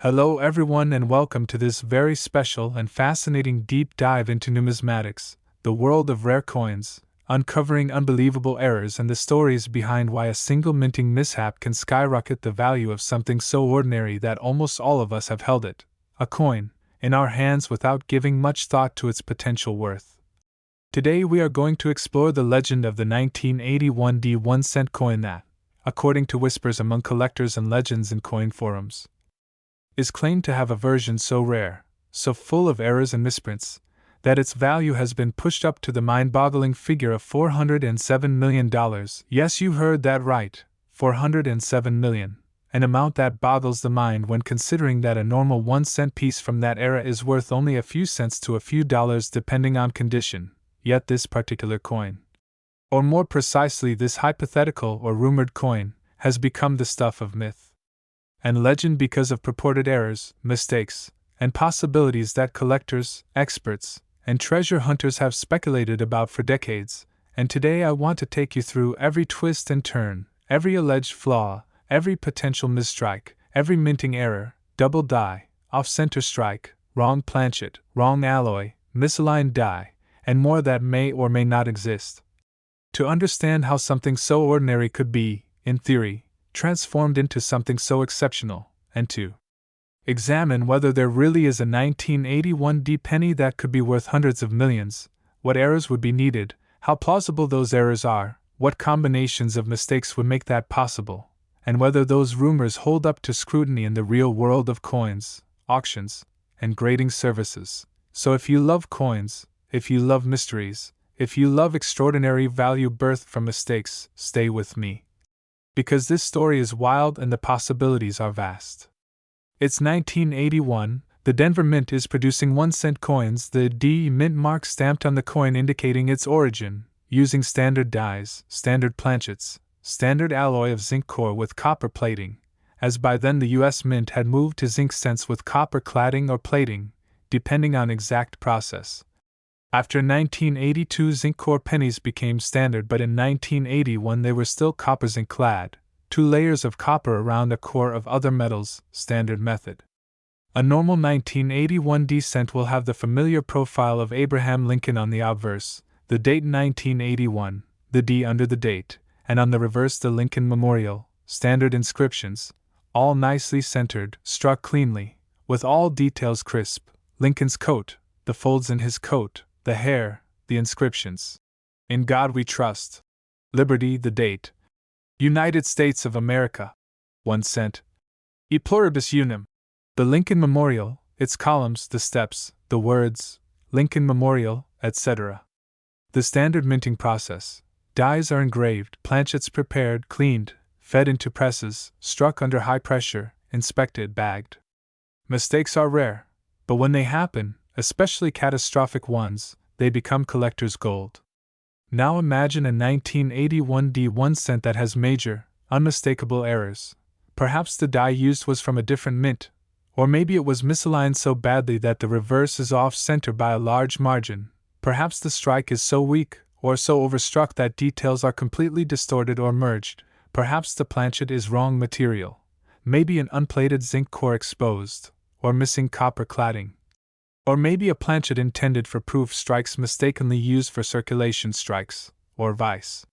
Hello, everyone, and welcome to this very special and fascinating deep dive into numismatics, the world of rare coins, uncovering unbelievable errors and the stories behind why a single minting mishap can skyrocket the value of something so ordinary that almost all of us have held it, a coin, in our hands without giving much thought to its potential worth. Today we are going to explore the legend of the 1981 1-cent coin that, according to whispers among collectors and legends in coin forums, is claimed to have a version so rare, so full of errors and misprints, that its value has been pushed up to the mind-boggling figure of $407 million. Yes, you heard that right, $407 million, an amount that boggles the mind when considering that a normal 1-cent piece from that era is worth only a few cents to a few dollars depending on condition, yet this particular coin, or more precisely this hypothetical or rumored coin, has become the stuff of myth and legend because of purported errors, mistakes, and possibilities that collectors, experts, and treasure hunters have speculated about for decades. And today I want to take you through every twist and turn, every alleged flaw, every potential misstrike, every minting error, double die, off-center strike, wrong planchet, wrong alloy, misaligned die, and more that may or may not exist. To understand how something so ordinary could be, in theory, transformed into something so exceptional, and to examine whether there really is a 1981 penny that could be worth hundreds of millions, what errors would be needed, how plausible those errors are, what combinations of mistakes would make that possible, and whether those rumors hold up to scrutiny in the real world of coins, auctions, and grading services. So if you love coins, if you love mysteries, if you love extraordinary value birthed from mistakes, stay with me, because this story is wild and the possibilities are vast. It's 1981, the Denver Mint is producing 1-cent coins, the D mint mark stamped on the coin indicating its origin, using standard dies, standard planchets, standard alloy of zinc core with copper plating, as by then the US Mint had moved to zinc cents with copper cladding or plating, depending on exact process. After 1982, zinc core pennies became standard, but in 1981 they were still copper zinc clad, 2 layers of copper around a core of other metals, standard method. A normal 1981 cent will have the familiar profile of Abraham Lincoln on the obverse, the date 1981, the D under the date, and on the reverse the Lincoln Memorial, standard inscriptions, all nicely centered, struck cleanly, with all details crisp, Lincoln's coat, the folds in his coat, the hair, the inscriptions. In God we trust. Liberty, the date. United States of America. 1 cent. E pluribus unum. The Lincoln Memorial, its columns, the steps, the words, Lincoln Memorial, etc. The standard minting process. Dies are engraved, planchets prepared, cleaned, fed into presses, struck under high pressure, inspected, bagged. Mistakes are rare, but when they happen, especially catastrophic ones, they become collector's gold. Now imagine a 1981 1-cent that has major, unmistakable errors. Perhaps the die used was from a different mint, or maybe it was misaligned so badly that the reverse is off-center by a large margin. Perhaps the strike is so weak, or so overstruck that details are completely distorted or merged. Perhaps the planchet is wrong material, maybe an unplated zinc core exposed, or missing copper cladding. Or maybe a planchet intended for proof strikes mistakenly used for circulation strikes, or vice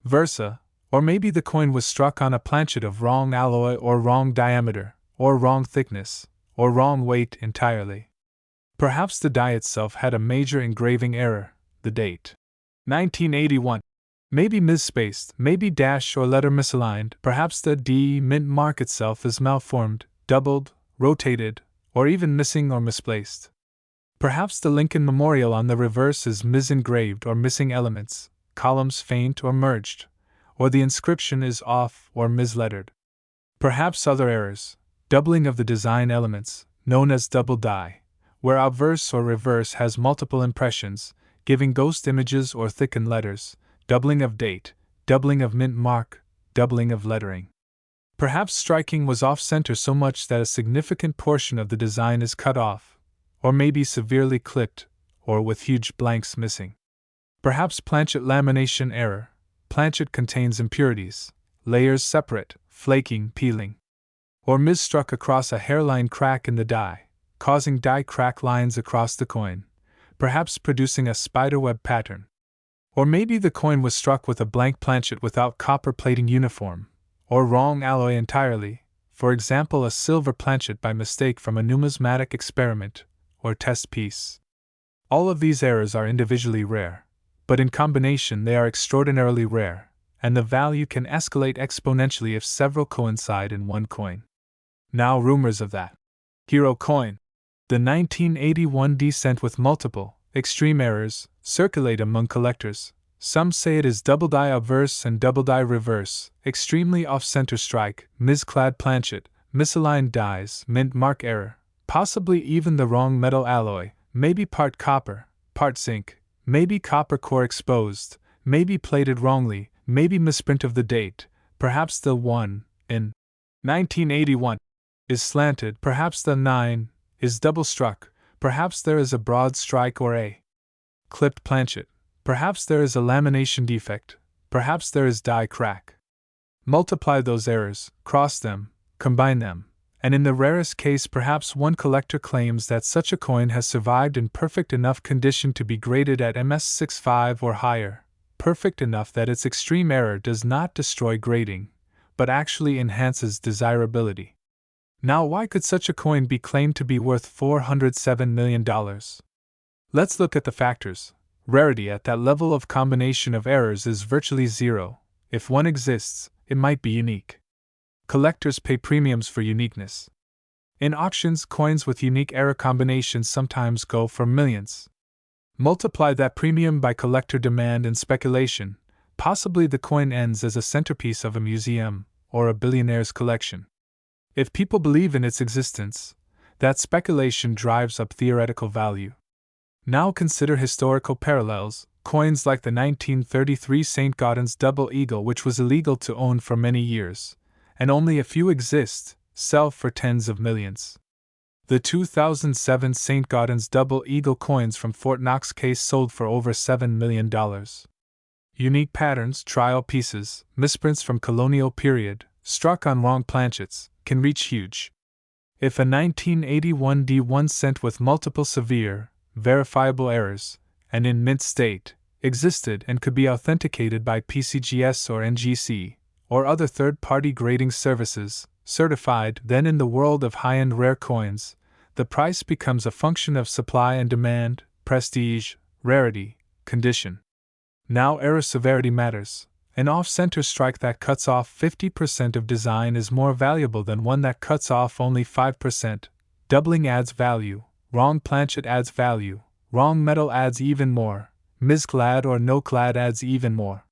versa. Or maybe the coin was struck on a planchet of wrong alloy or wrong diameter, or wrong thickness, or wrong weight entirely. Perhaps the die itself had a major engraving error, the date 1981. Maybe misspaced, maybe dash or letter misaligned. Perhaps the D mint mark itself is malformed, doubled, rotated, or even missing or misplaced. Perhaps the Lincoln Memorial on the reverse is misengraved or missing elements, columns faint or merged, or the inscription is off or mislettered. Perhaps other errors, doubling of the design elements, known as double die, where obverse or reverse has multiple impressions, giving ghost images or thickened letters, doubling of date, doubling of mint mark, doubling of lettering. Perhaps striking was off-center so much that a significant portion of the design is cut off, or maybe severely clipped, or with huge blanks missing. Perhaps planchet lamination error. Planchet contains impurities, layers separate, flaking, peeling. Or mis-struck across a hairline crack in the die, causing die crack lines across the coin, perhaps producing a spiderweb pattern. Or maybe the coin was struck with a blank planchet without copper plating uniform, or wrong alloy entirely, for example a silver planchet by mistake from a numismatic experiment or test piece. All of these errors are individually rare, but in combination they are extraordinarily rare, and the value can escalate exponentially if several coincide in one coin. Now rumors of that hero coin, the 1981 descent with multiple, extreme errors, circulate among collectors. Some say it is double die obverse and double die reverse, extremely off-center strike, misclad planchet, misaligned dies, mint mark error, possibly even the wrong metal alloy, maybe part copper, part zinc, maybe copper core exposed, maybe plated wrongly, maybe misprint of the date, perhaps the 1 in 1981 is slanted, perhaps the 9 is double struck, perhaps there is a broad strike or a clipped planchet, perhaps there is a lamination defect, perhaps there is die crack. Multiply those errors, cross them, combine them, and in the rarest case perhaps one collector claims that such a coin has survived in perfect enough condition to be graded at MS65 or higher, perfect enough that its extreme error does not destroy grading, but actually enhances desirability. Now why could such a coin be claimed to be worth $407 million? Let's look at the factors. Rarity at that level of combination of errors is virtually zero. If one exists, it might be unique. Collectors pay premiums for uniqueness. In auctions, coins with unique error combinations sometimes go for millions. Multiply that premium by collector demand and speculation, possibly the coin ends as a centerpiece of a museum or a billionaire's collection. If people believe in its existence, that speculation drives up theoretical value. Now consider historical parallels. Coins like the 1933 St. Gaudens double eagle, which was illegal to own for many years, and only a few exist, sell for tens of millions. The 2007 St. Gaudens double eagle coins from Fort Knox case sold for over $7 million. Unique patterns, trial pieces, misprints from colonial period, struck on wrong planchets, can reach huge. If a 1981 D1 cent with multiple severe, verifiable errors, and in mint state, existed and could be authenticated by PCGS or NGC, or other third-party grading services, certified, then in the world of high-end rare coins, the price becomes a function of supply and demand, prestige, rarity, condition. Now error severity matters. An off-center strike that cuts off 50% of design is more valuable than one that cuts off only 5%. Doubling adds value, wrong planchet adds value, wrong metal adds even more, misclad or no clad adds even more.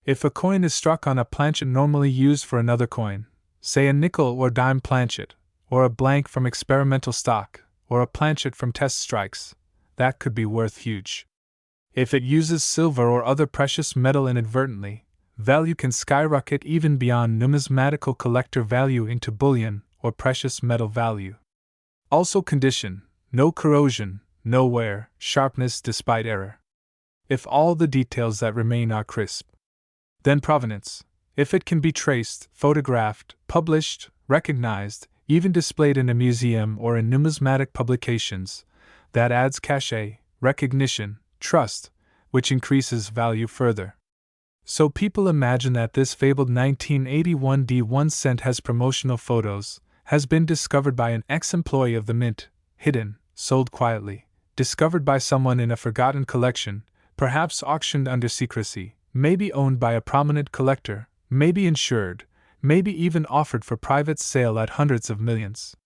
If a coin is struck on a planchet normally used for another coin, say a nickel or dime planchet, or a blank from experimental stock, or a planchet from test strikes, that could be worth huge. If it uses silver or other precious metal inadvertently, value can skyrocket even beyond numismatical collector value into bullion or precious metal value. Also condition, no corrosion, no wear, sharpness despite error. If all the details that remain are crisp. Then provenance, if it can be traced, photographed, published, recognized, even displayed in a museum or in numismatic publications, that adds cachet, recognition, trust, which increases value further. So people imagine that this fabled 1981 D1 cent has promotional photos, has been discovered by an ex-employee of the mint, hidden, sold quietly, discovered by someone in a forgotten collection, perhaps auctioned under secrecy, maybe owned by a prominent collector, maybe insured, maybe even offered for private sale at hundreds of millions.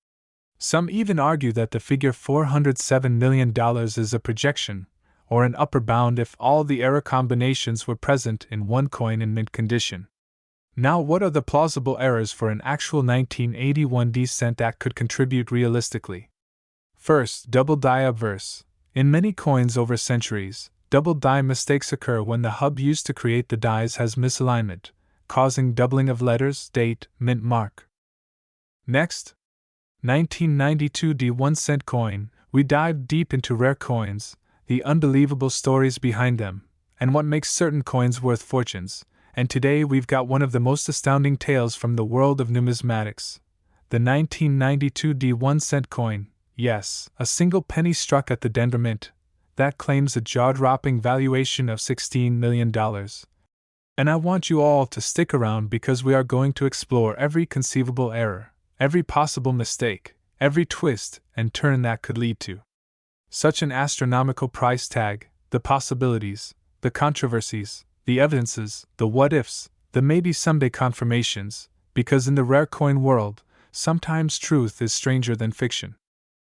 Some even argue that the figure $407 million is a projection, or an upper bound if all the error combinations were present in one coin in mint condition. Now what are the plausible errors for an actual 1981 D cent that could contribute realistically? First, double die obverse. In many coins over centuries, double die mistakes occur when the hub used to create the dies has misalignment, causing doubling of letters, date, mint mark. Next, 1992 D1 cent coin. We dived deep into rare coins, the unbelievable stories behind them, and what makes certain coins worth fortunes, and today we've got one of the most astounding tales from the world of numismatics, The 1992 D1 cent coin, yes, a single penny struck at the Denver Mint, that claims a jaw-dropping valuation of $16 million. And I want you all to stick around because we are going to explore every conceivable error, every possible mistake, every twist and turn that could lead to such an astronomical price tag, the possibilities, the controversies, the evidences, the what-ifs, the maybe-someday confirmations, because in the rare coin world, sometimes truth is stranger than fiction.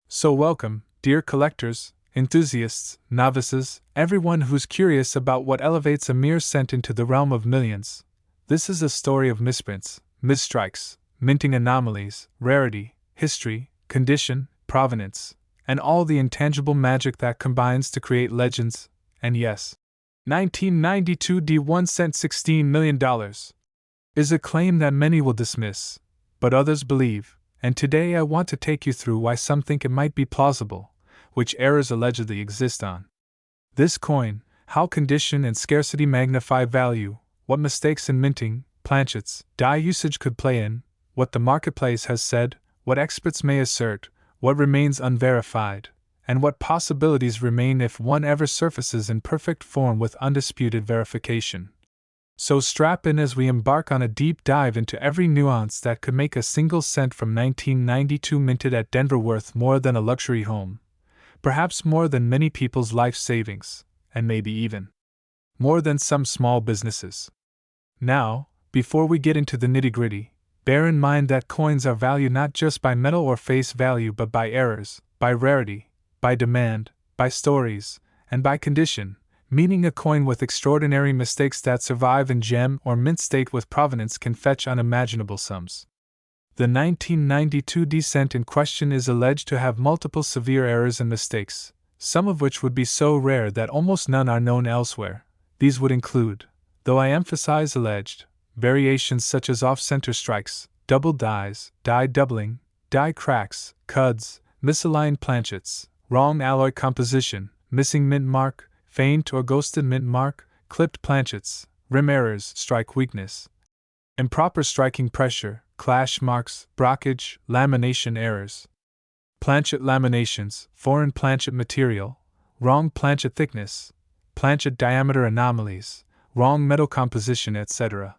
So welcome, dear collectors, enthusiasts, novices, everyone who's curious about what elevates a mere cent into the realm of millions. This is a story of misprints, misstrikes, minting anomalies, rarity, history, condition, provenance, and all the intangible magic that combines to create legends, and yes, 1992 D1 cent $16 million is a claim that many will dismiss, but others believe, and today I want to take you through why some think it might be plausible, which errors allegedly exist on this coin, how condition and scarcity magnify value, what mistakes in minting, planchets, die usage could play in, what the marketplace has said, what experts may assert, what remains unverified, and what possibilities remain if one ever surfaces in perfect form with undisputed verification. So strap in as we embark on a deep dive into every nuance that could make a single cent from 1992 minted at Denver worth more than a luxury home, perhaps more than many people's life savings, and maybe even more than some small businesses. Now, before we get into the nitty-gritty, bear in mind that coins are valued not just by metal or face value but by errors, by rarity, by demand, by stories, and by condition, meaning a coin with extraordinary mistakes that survive in gem or mint state with provenance can fetch unimaginable sums. The 1992 D-cent in question is alleged to have multiple severe errors and mistakes, some of which would be so rare that almost none are known elsewhere. These would include, though I emphasize alleged, variations such as off-center strikes, double dies, die doubling, die cracks, cuds, misaligned planchets, wrong alloy composition, missing mint mark, faint or ghosted mint mark, clipped planchets, rim errors, strike weakness, improper striking pressure, clash marks, brockage, lamination errors, planchet laminations, foreign planchet material, wrong planchet thickness, planchet diameter anomalies, wrong metal composition, etc.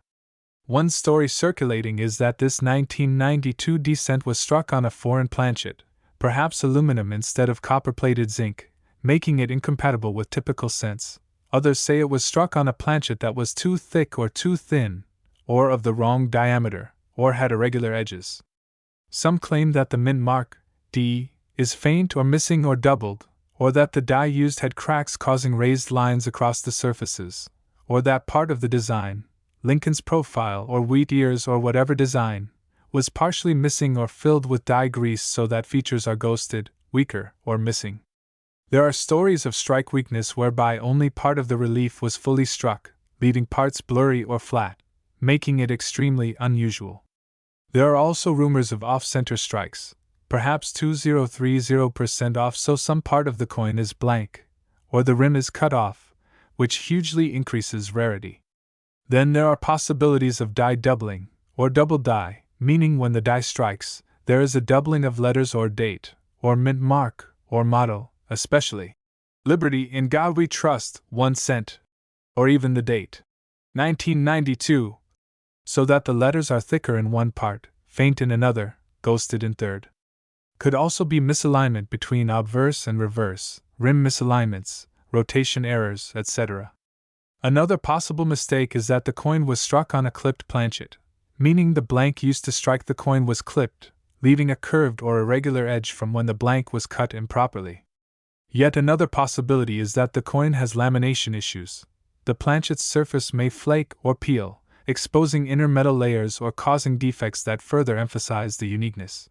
One story circulating is that this 1992 D-cent was struck on a foreign planchet, perhaps aluminum instead of copper-plated zinc, making it incompatible with typical cents. Others say it was struck on a planchet that was too thick or too thin, or of the wrong diameter, or had irregular edges. Some claim that the mint mark, D, is faint or missing or doubled, or that the die used had cracks causing raised lines across the surfaces, or that part of the design, Lincoln's profile or wheat ears or whatever design, was partially missing or filled with die grease so that features are ghosted, weaker, or missing. There are stories of strike weakness whereby only part of the relief was fully struck, leaving parts blurry or flat, making it extremely unusual. There are also rumors of off-center strikes, perhaps 20-30% off so some part of the coin is blank, or the rim is cut off, which hugely increases rarity. Then there are possibilities of die doubling, or double die, meaning when the die strikes, there is a doubling of letters or date, or mint mark, or motto, especially Liberty in God We Trust, 1 cent, or even the date, 1992, so that the letters are thicker in one part, faint in another, ghosted in third. Could also be misalignment between obverse and reverse, rim misalignments, rotation errors, etc. Another possible mistake is that the coin was struck on a clipped planchet, meaning the blank used to strike the coin was clipped, leaving a curved or irregular edge from when the blank was cut improperly. Yet another possibility is that the coin has lamination issues. The planchet's surface may flake or peel, exposing inner metal layers or causing defects that further emphasize the uniqueness.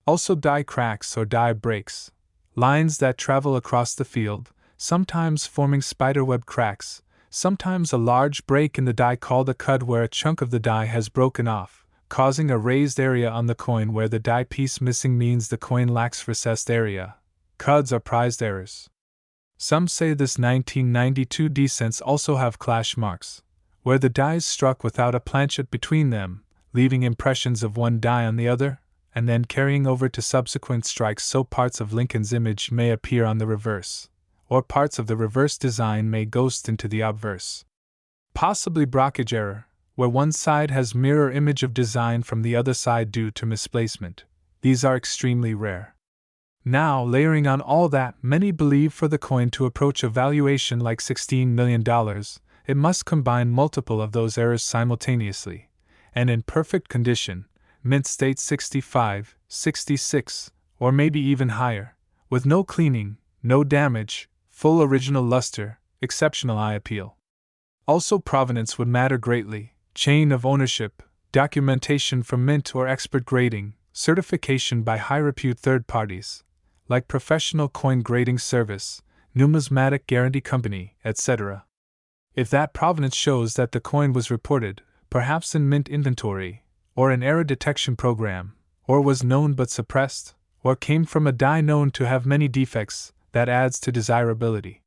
Also die cracks or die breaks, lines that travel across the field, sometimes forming spiderweb cracks, sometimes a large break in the die called a cud where a chunk of the die has broken off, causing a raised area on the coin where the die piece missing means the coin lacks recessed area. Cuds are prized errors. Some say this 1992 D-cents also have clash marks, where the dies struck without a planchet between them, leaving impressions of one die on the other, and then carrying over to subsequent strikes, so parts of Lincoln's image may appear on the reverse, or parts of the reverse design may ghost into the obverse. Possibly blockage error, where one side has mirror image of design from the other side due to misplacement. These are extremely rare. Now, layering on all that, many believe for the coin to approach a valuation like $16 million, it must combine multiple of those errors simultaneously, and in perfect condition, mint state 65, 66, or maybe even higher, with no cleaning, no damage, full original luster, exceptional eye appeal. Also, provenance would matter greatly, chain of ownership, documentation from mint or expert grading, certification by high-repute third parties, like Professional Coin Grading Service, Numismatic Guarantee Company, etc. If that provenance shows that the coin was reported, perhaps in mint inventory, or an error detection program, or was known but suppressed, or came from a die known to have many defects, that adds to desirability.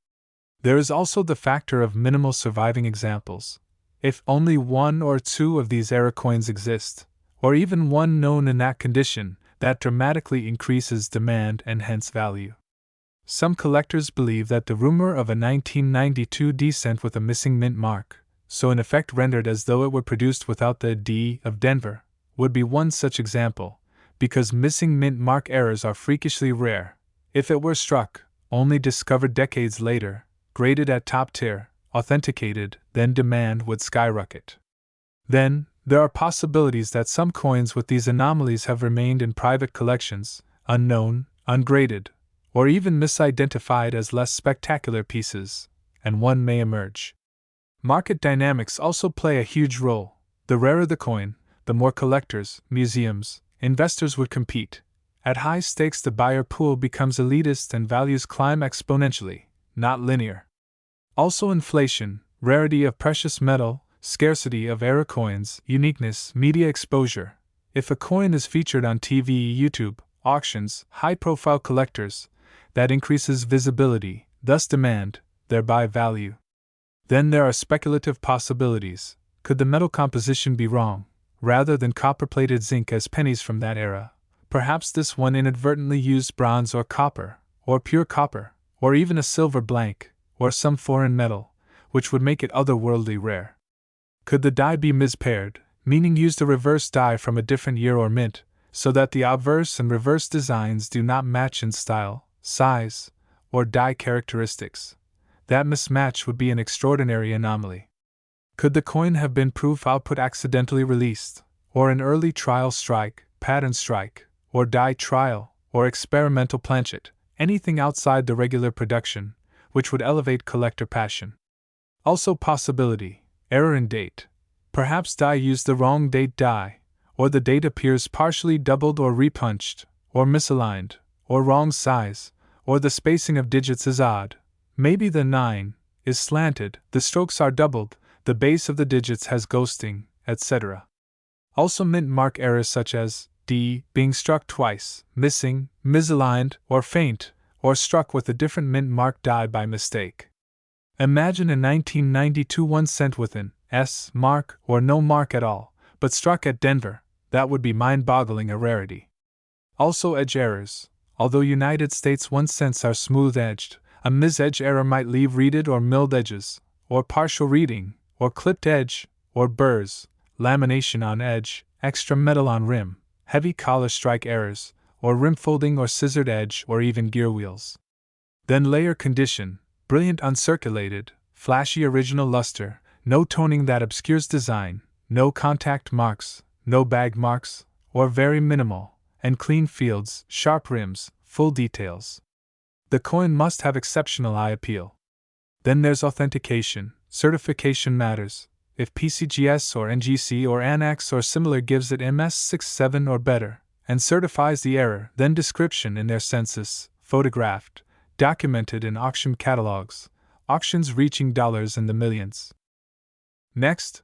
There is also the factor of minimal surviving examples. If only one or two of these error coins exist, or even one known in that condition, that dramatically increases demand and hence value. Some collectors believe that the rumor of a 1992 descent with a missing mint mark, so in effect rendered as though it were produced without the D of Denver, would be one such example, because missing mint mark errors are freakishly rare. If it were struck, only discovered decades later, graded at top tier, authenticated, then demand would skyrocket. Then, there are possibilities that some coins with these anomalies have remained in private collections, unknown, ungraded, or even misidentified as less spectacular pieces, and one may emerge. Market dynamics also play a huge role. The rarer the coin, the more collectors, museums, investors would compete. At high stakes, the buyer pool becomes elitist and values climb exponentially, not linear. Also, inflation, rarity of precious metal, scarcity of error coins, uniqueness, media exposure. If a coin is featured on TV, YouTube, auctions, high-profile collectors, that increases visibility, thus demand, thereby value. Then there are speculative possibilities. Could the metal composition be wrong? Rather than copper-plated zinc as pennies from that era, perhaps this one inadvertently used bronze or copper, or pure copper, or even a silver blank, or some foreign metal, which would make it otherworldly rare. Could the die be mispaired, meaning used a reverse die from a different year or mint, so that the obverse and reverse designs do not match in style, size, or die characteristics? That mismatch would be an extraordinary anomaly. Could the coin have been proof output accidentally released, or an early trial strike, pattern strike, or die trial, or experimental planchet, anything outside the regular production, which would elevate collector passion? Also possibility, error in date. Perhaps die used the wrong date die, or the date appears partially doubled or repunched, or misaligned, or wrong size, or the spacing of digits is odd. Maybe the 9 is slanted, the strokes are doubled, the base of the digits has ghosting, etc. Also mint mark errors such as D being struck twice, missing, misaligned, or faint, or struck with a different mint mark die by mistake. Imagine in 1992 1 cent with an S mark or no mark at all, but struck at Denver. That would be mind-boggling a rarity. Also edge errors. Although United States 1 cents are smooth-edged, a mis-edge error might leave reeded or milled edges, or partial reeding, or clipped edge, or burrs, lamination on edge, extra metal on rim, heavy collar strike errors, or rim folding or scissored edge or even gear wheels. Then layer condition, brilliant uncirculated, flashy original luster, no toning that obscures design, no contact marks, no bag marks, or very minimal, and clean fields, sharp rims, full details. The coin must have exceptional eye appeal. Then there's authentication, certification matters. If PCGS or NGC or Annex or similar gives it MS67 or better, and certifies the error, then description in their census, photographed, documented in auction catalogs, auctions reaching dollars in the millions. Next,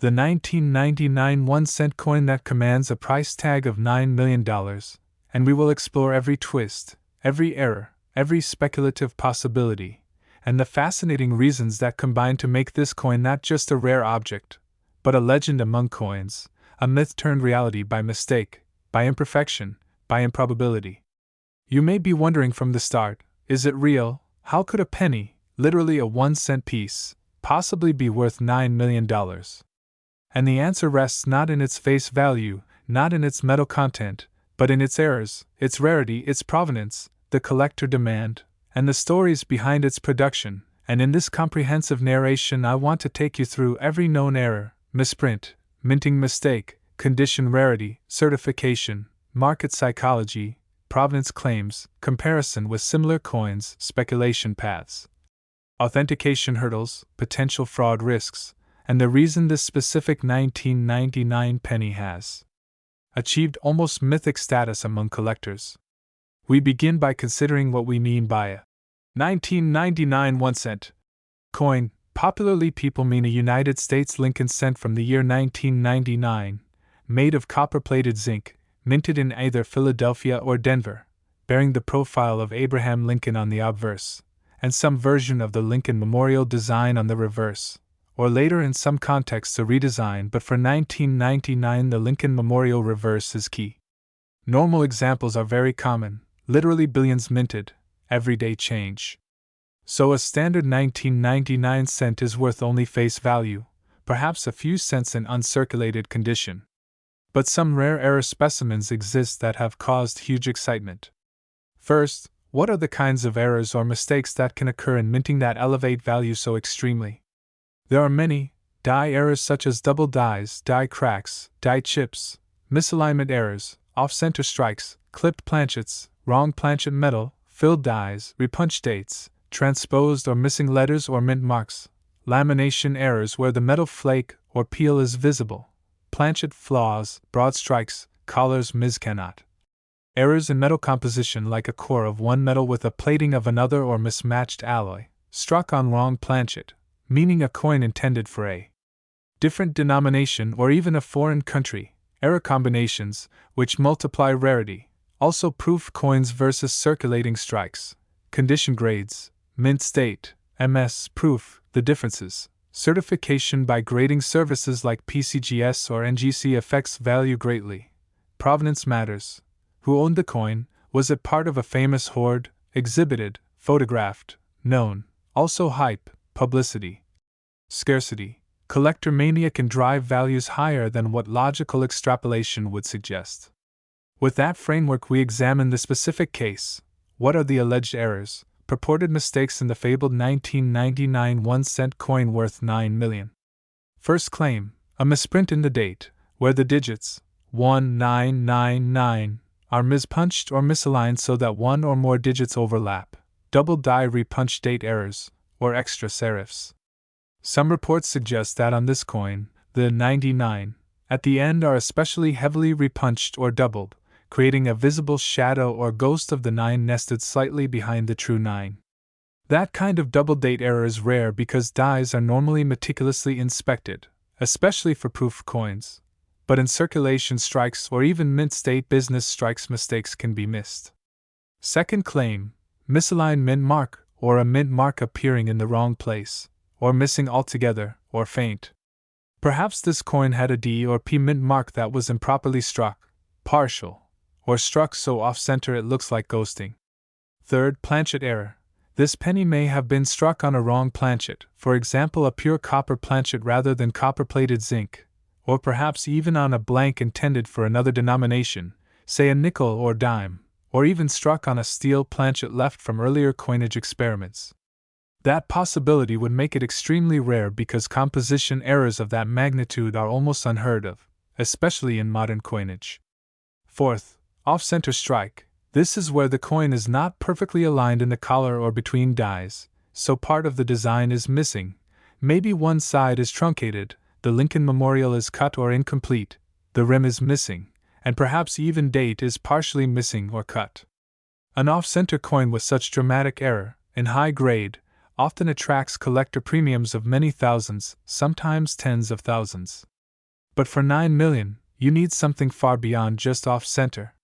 the 1999 1 cent coin that commands a price tag of $9 million, and we will explore every twist, every error, every speculative possibility, and the fascinating reasons that combine to make this coin not just a rare object, but a legend among coins, a myth turned reality by mistake, by imperfection, by improbability. You may be wondering from the start, is it real? How could a penny, literally a 1-cent piece, possibly be worth $9 million? And the answer rests not in its face value, not in its metal content, but in its errors, its rarity, its provenance, the collector demand, and the stories behind its production. And in this comprehensive narration, I want to take you through every known error, misprint, minting mistake, condition rarity, certification, market psychology, provenance claims, comparison with similar coins, speculation paths, authentication hurdles, potential fraud risks, and the reason this specific 1999 penny has achieved almost mythic status among collectors. We begin by considering what we mean by a 1999 1-cent coin. Popularly, people mean a United States Lincoln cent from the year 1999, made of copper-plated zinc, minted in either Philadelphia or Denver, bearing the profile of Abraham Lincoln on the obverse, and some version of the Lincoln Memorial design on the reverse, or later in some contexts a redesign, but for 1999 the Lincoln Memorial reverse is key. Normal examples are very common, literally billions minted, everyday change. So a standard 1999 cent is worth only face value, perhaps a few cents in uncirculated condition. But some rare error specimens exist that have caused huge excitement. First, what are the kinds of errors or mistakes that can occur in minting that elevate value so extremely? There are many: die errors such as double dies, die cracks, die chips, misalignment errors, off-center strikes, clipped planchets, wrong planchet metal, filled dies, repunch dates, transposed or missing letters or mint marks, lamination errors where the metal flake or peel is visible, planchet flaws, broad strikes, collars miscannot. Errors in metal composition like a core of one metal with a plating of another or mismatched alloy, struck on wrong planchet, meaning a coin intended for a different denomination or even a foreign country. Error combinations, which multiply rarity, also proof coins versus circulating strikes, condition grades, mint state, MS proof, the differences. Certification by grading services like PCGS or NGC affects value greatly. Provenance matters. Who owned the coin? Was it part of a famous hoard, exhibited, photographed, known? Also hype, publicity. Scarcity. Collector mania can drive values higher than what logical extrapolation would suggest. With that framework, we examine the specific case. What are the alleged errors, purported mistakes in the fabled 1999 1-cent coin worth $9 million? First claim: a misprint in the date, where the digits 1999 are mispunched or misaligned so that one or more digits overlap. Double die repunch date errors, or extra serifs. Some reports suggest that on this coin, the 99 at the end are especially heavily repunched or doubled, creating a visible shadow or ghost of the 9 nested slightly behind the true 9. That kind of double date error is rare because dies are normally meticulously inspected, especially for proof coins. But in circulation strikes or even mint state business strikes, mistakes can be missed. Second claim: misaligned mint mark, or a mint mark appearing in the wrong place, or missing altogether, or faint. Perhaps this coin had a D or P mint mark that was improperly struck, partial, or struck so off-center it looks like ghosting. Third, planchet error. This penny may have been struck on a wrong planchet, for example a pure copper planchet rather than copper-plated zinc, or perhaps even on a blank intended for another denomination, say a nickel or dime, or even struck on a steel planchet left from earlier coinage experiments. That possibility would make it extremely rare because composition errors of that magnitude are almost unheard of, especially in modern coinage. Fourth, off-center strike. This is where the coin is not perfectly aligned in the collar or between dies, so part of the design is missing. Maybe one side is truncated, the Lincoln Memorial is cut or incomplete, the rim is missing, and perhaps even date is partially missing or cut. An off-center coin with such dramatic error, in high grade, often attracts collector premiums of many thousands, sometimes tens of thousands. But for $9 million, you need something far beyond just off-center.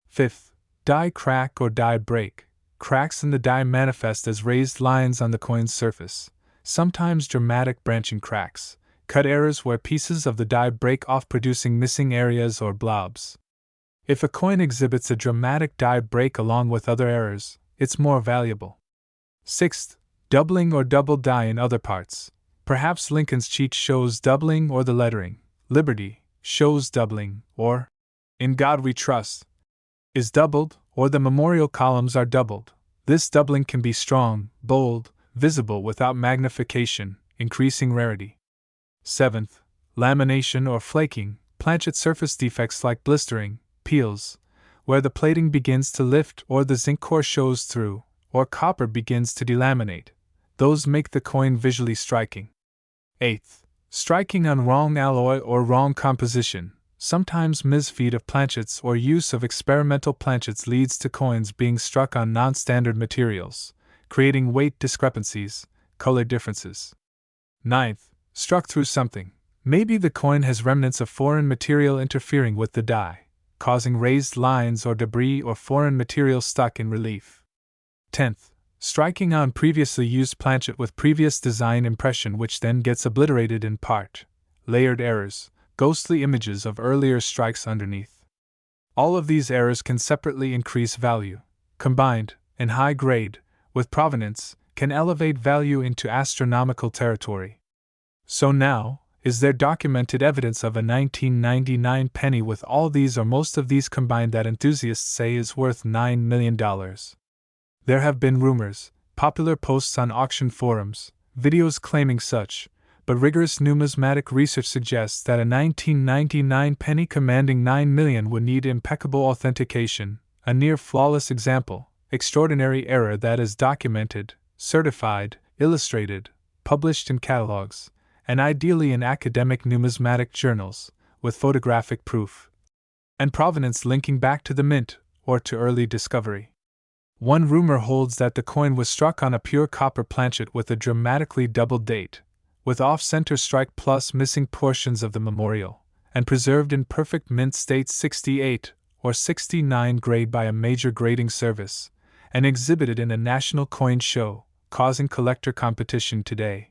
Fifth, die crack or die break. Cracks in the die manifest as raised lines on the coin's surface, sometimes dramatic branching cracks, cut errors where pieces of the die break off producing missing areas or blobs. If a coin exhibits a dramatic die break along with other errors, it's more valuable. Sixth, doubling or double die in other parts. Perhaps Lincoln's cheat shows doubling, or the lettering, Liberty, shows doubling, or In God We Trust is doubled, or the memorial columns are doubled. This doubling can be strong, bold, visible without magnification, increasing rarity. Seventh, lamination or flaking, planchet surface defects like blistering, peels, where the plating begins to lift or the zinc core shows through, or copper begins to delaminate. Those make the coin visually striking. Eighth, striking on wrong alloy or wrong composition. Sometimes misfeed of planchets or use of experimental planchets leads to coins being struck on non-standard materials, creating weight discrepancies, color differences. Ninth, struck through something. Maybe the coin has remnants of foreign material interfering with the die, causing raised lines or debris or foreign material stuck in relief. 10th, striking on previously used planchet with previous design impression which then gets obliterated in part. Layered errors, ghostly images of earlier strikes underneath. All of these errors can separately increase value. Combined, in high grade, with provenance, can elevate value into astronomical territory. So now, is there documented evidence of a 1999 penny with all these or most of these combined that enthusiasts say is worth $9 million? There have been rumors, popular posts on auction forums, videos claiming such, but rigorous numismatic research suggests that a 1999 penny commanding $9 million would need impeccable authentication, a near-flawless example, extraordinary error that is documented, certified, illustrated, published in catalogs, and ideally in academic numismatic journals, with photographic proof, and provenance linking back to the mint or to early discovery. One rumor holds that the coin was struck on a pure copper planchet with a dramatically doubled date, with off-center strike plus missing portions of the memorial, and preserved in perfect mint state 68 or 69 grade by a major grading service, and exhibited in a national coin show, causing collector competition today.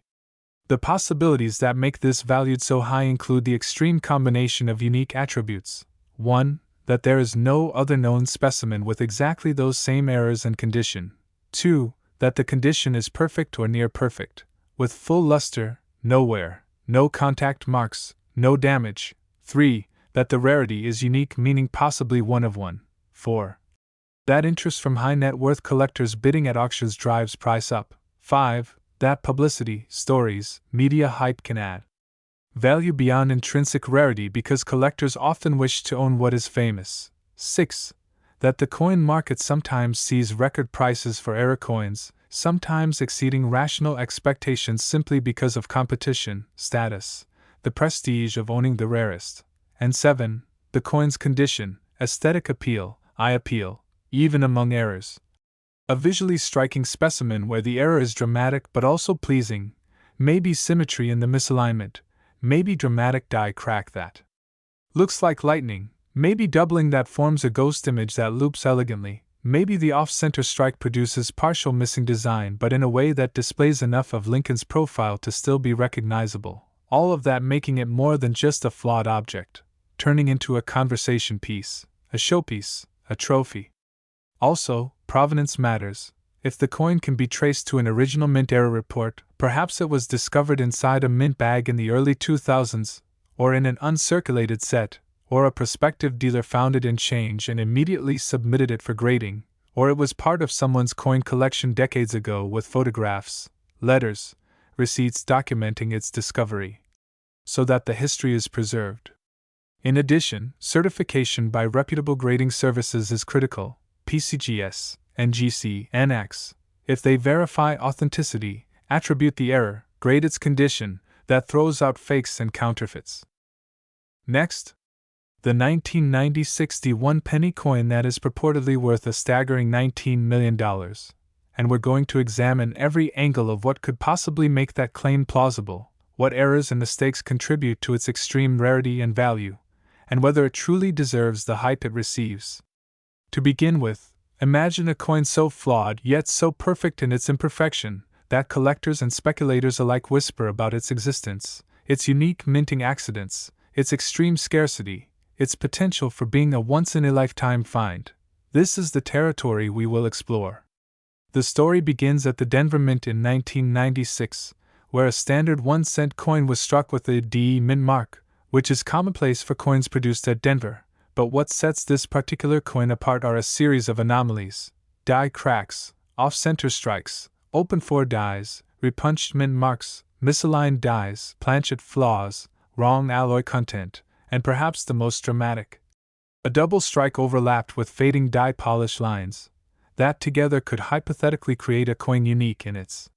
The possibilities that make this valued so high include the extreme combination of unique attributes. 1. That there is no other known specimen with exactly those same errors and condition. 2. That the condition is perfect or near perfect, with full luster, no wear, no contact marks, no damage. 3. That the rarity is unique, meaning possibly one of one. 4. That interest from high net worth collectors bidding at auctions drives price up. 5. That publicity, stories, media hype can add value beyond intrinsic rarity because collectors often wish to own what is famous. 6. That the coin market sometimes sees record prices for error coins, sometimes exceeding rational expectations simply because of competition, status, the prestige of owning the rarest. And 7. The coin's condition, aesthetic appeal, eye appeal, even among errors. A visually striking specimen where the error is dramatic but also pleasing, maybe symmetry in the misalignment, maybe dramatic die crack that looks like lightning, maybe doubling that forms a ghost image that loops elegantly, maybe the off-center strike produces partial missing design but in a way that displays enough of Lincoln's profile to still be recognizable, all of that making it more than just a flawed object, turning into a conversation piece, a showpiece, a trophy. Also, provenance matters. If the coin can be traced to an original mint error report, perhaps it was discovered inside a mint bag in the early 2000s, or in an uncirculated set, or a prospective dealer found it in change and immediately submitted it for grading, or it was part of someone's coin collection decades ago with photographs, letters, receipts documenting its discovery, so that the history is preserved. In addition, certification by reputable grading services is critical. PCGS, NGC, NX, if they verify authenticity, attribute the error, grade its condition, that throws out fakes and counterfeits. Next, the 1990 61 penny coin that is purportedly worth a staggering $19 million, and we're going to examine every angle of what could possibly make that claim plausible, what errors and mistakes contribute to its extreme rarity and value, and whether it truly deserves the hype it receives. To begin with, imagine a coin so flawed yet so perfect in its imperfection that collectors and speculators alike whisper about its existence, its unique minting accidents, its extreme scarcity, its potential for being a once-in-a-lifetime find. This is the territory we will explore. The story begins at the Denver Mint in 1996, where a standard 1-cent coin was struck with the DE mint mark, which is commonplace for coins produced at Denver. But what sets this particular coin apart are a series of anomalies: die cracks, off-center strikes, open 4 dies, repunched mint marks, misaligned dies, planchet flaws, wrong alloy content, and perhaps the most dramatic, a double strike overlapped with fading die polish lines, that together could hypothetically create a coin unique in its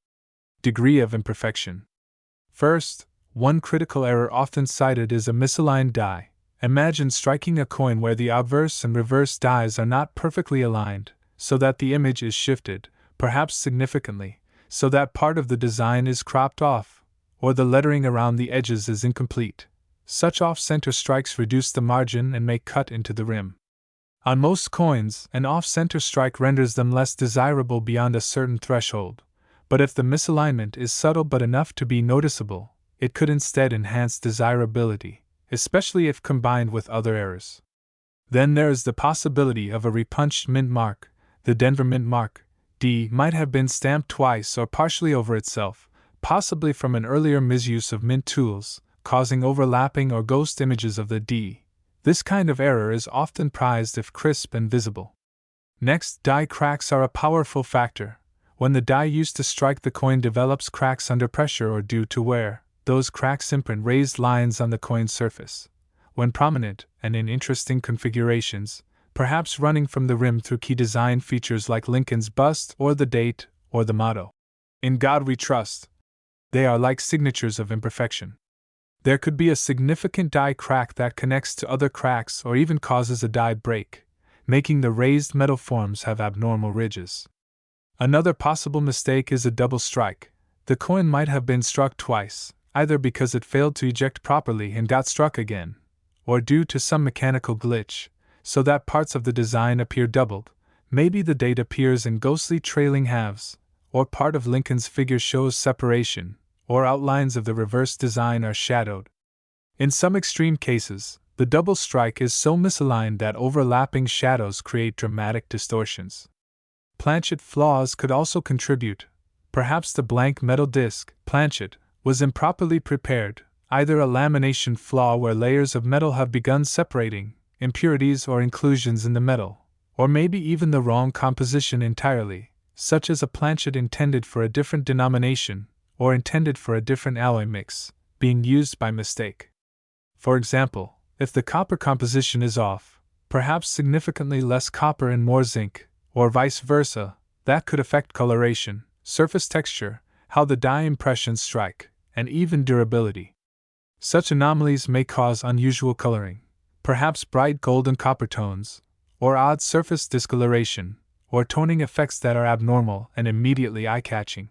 degree of imperfection. First, one critical error often cited is a misaligned die. Imagine striking a coin where the obverse and reverse dies are not perfectly aligned, so that the image is shifted, perhaps significantly, so that part of the design is cropped off, or the lettering around the edges is incomplete. Such off-center strikes reduce the margin and may cut into the rim. On most coins, an off-center strike renders them less desirable beyond a certain threshold, but if the misalignment is subtle but enough to be noticeable, it could instead enhance desirability, especially if combined with other errors. Then there is the possibility of a repunched mint mark. The Denver mint mark, D, might have been stamped twice or partially over itself, possibly from an earlier misuse of mint tools, causing overlapping or ghost images of the D. This kind of error is often prized if crisp and visible. Next, die cracks are a powerful factor. When the die used to strike the coin develops cracks under pressure or due to wear, those cracks imprint raised lines on the coin's surface. When prominent, and in interesting configurations, perhaps running from the rim through key design features like Lincoln's bust or the date or the motto, "In God We Trust," they are like signatures of imperfection. There could be a significant die crack that connects to other cracks or even causes a die break, making the raised metal forms have abnormal ridges. Another possible mistake is a double strike. The coin might have been struck twice, either because it failed to eject properly and got struck again, or due to some mechanical glitch, so that parts of the design appear doubled. Maybe the date appears in ghostly trailing halves, or part of Lincoln's figure shows separation, or outlines of the reverse design are shadowed. In some extreme cases, the double strike is so misaligned that overlapping shadows create dramatic distortions. Planchet flaws could also contribute. Perhaps the blank metal disc, planchet, was improperly prepared, either a lamination flaw where layers of metal have begun separating, impurities or inclusions in the metal, or maybe even the wrong composition entirely, such as a planchet intended for a different denomination, or intended for a different alloy mix, being used by mistake. For example, if the copper composition is off, perhaps significantly less copper and more zinc, or vice versa, that could affect coloration, surface texture, how the die impressions strike, and even durability. Such anomalies may cause unusual coloring, perhaps bright golden copper tones, or odd surface discoloration, or toning effects that are abnormal and immediately eye-catching.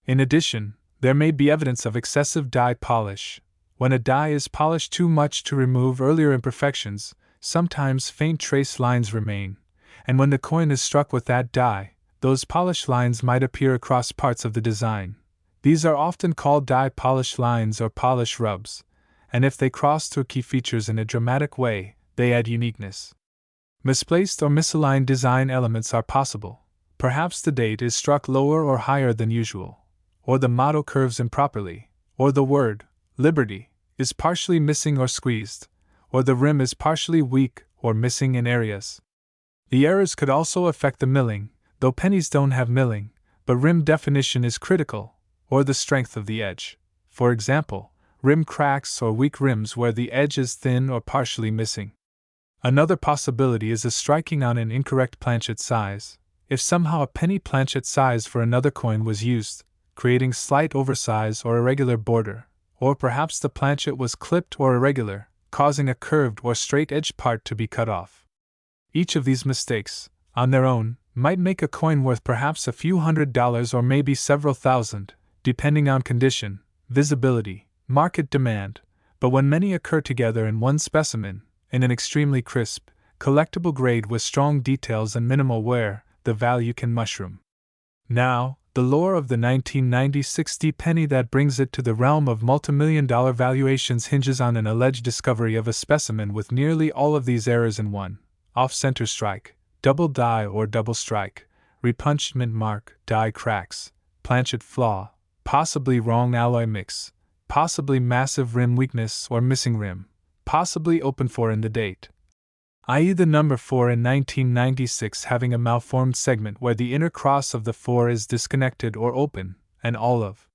In addition, there may be evidence of excessive die polish. When a die is polished too much to remove earlier imperfections, sometimes faint trace lines remain, and when the coin is struck with that die, those polish lines might appear across parts of the design. These are often called die polish lines or polish rubs, and if they cross through key features in a dramatic way, they add uniqueness. Misplaced or misaligned design elements are possible. Perhaps the date is struck lower or higher than usual, or the motto curves improperly, or the word, liberty, is partially missing or squeezed, or the rim is partially weak or missing in areas. The errors could also affect the milling, though pennies don't have milling, but rim definition is critical, or the strength of the edge. For example, rim cracks or weak rims where the edge is thin or partially missing. Another possibility is a striking on an incorrect planchet size. If somehow a penny planchet size for another coin was used, creating slight oversize or irregular border, or perhaps the planchet was clipped or irregular, causing a curved or straight-edged part to be cut off. Each of these mistakes, on their own, might make a coin worth perhaps a few $100s or maybe several thousand, depending on condition, visibility, market demand, but when many occur together in one specimen, in an extremely crisp, collectible grade with strong details and minimal wear, the value can mushroom. Now, The lore of the 1996 penny that brings it to the realm of multimillion-dollar valuations hinges on an alleged discovery of a specimen with nearly all of these errors in one: off-center strike, double die or double strike, repunched mint mark, die cracks, planchet flaw, possibly wrong alloy mix, possibly massive rim weakness or missing rim, possibly open 4 in the date, i.e. the number 4 in 1996 having a malformed segment where the inner cross of the 4 is disconnected or open, and all of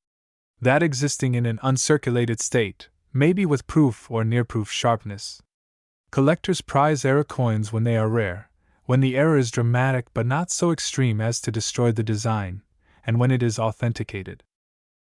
that existing in an uncirculated state, maybe with proof or near-proof sharpness. Collectors prize error coins when they are rare, when the error is dramatic but not so extreme as to destroy the design, and when it is authenticated.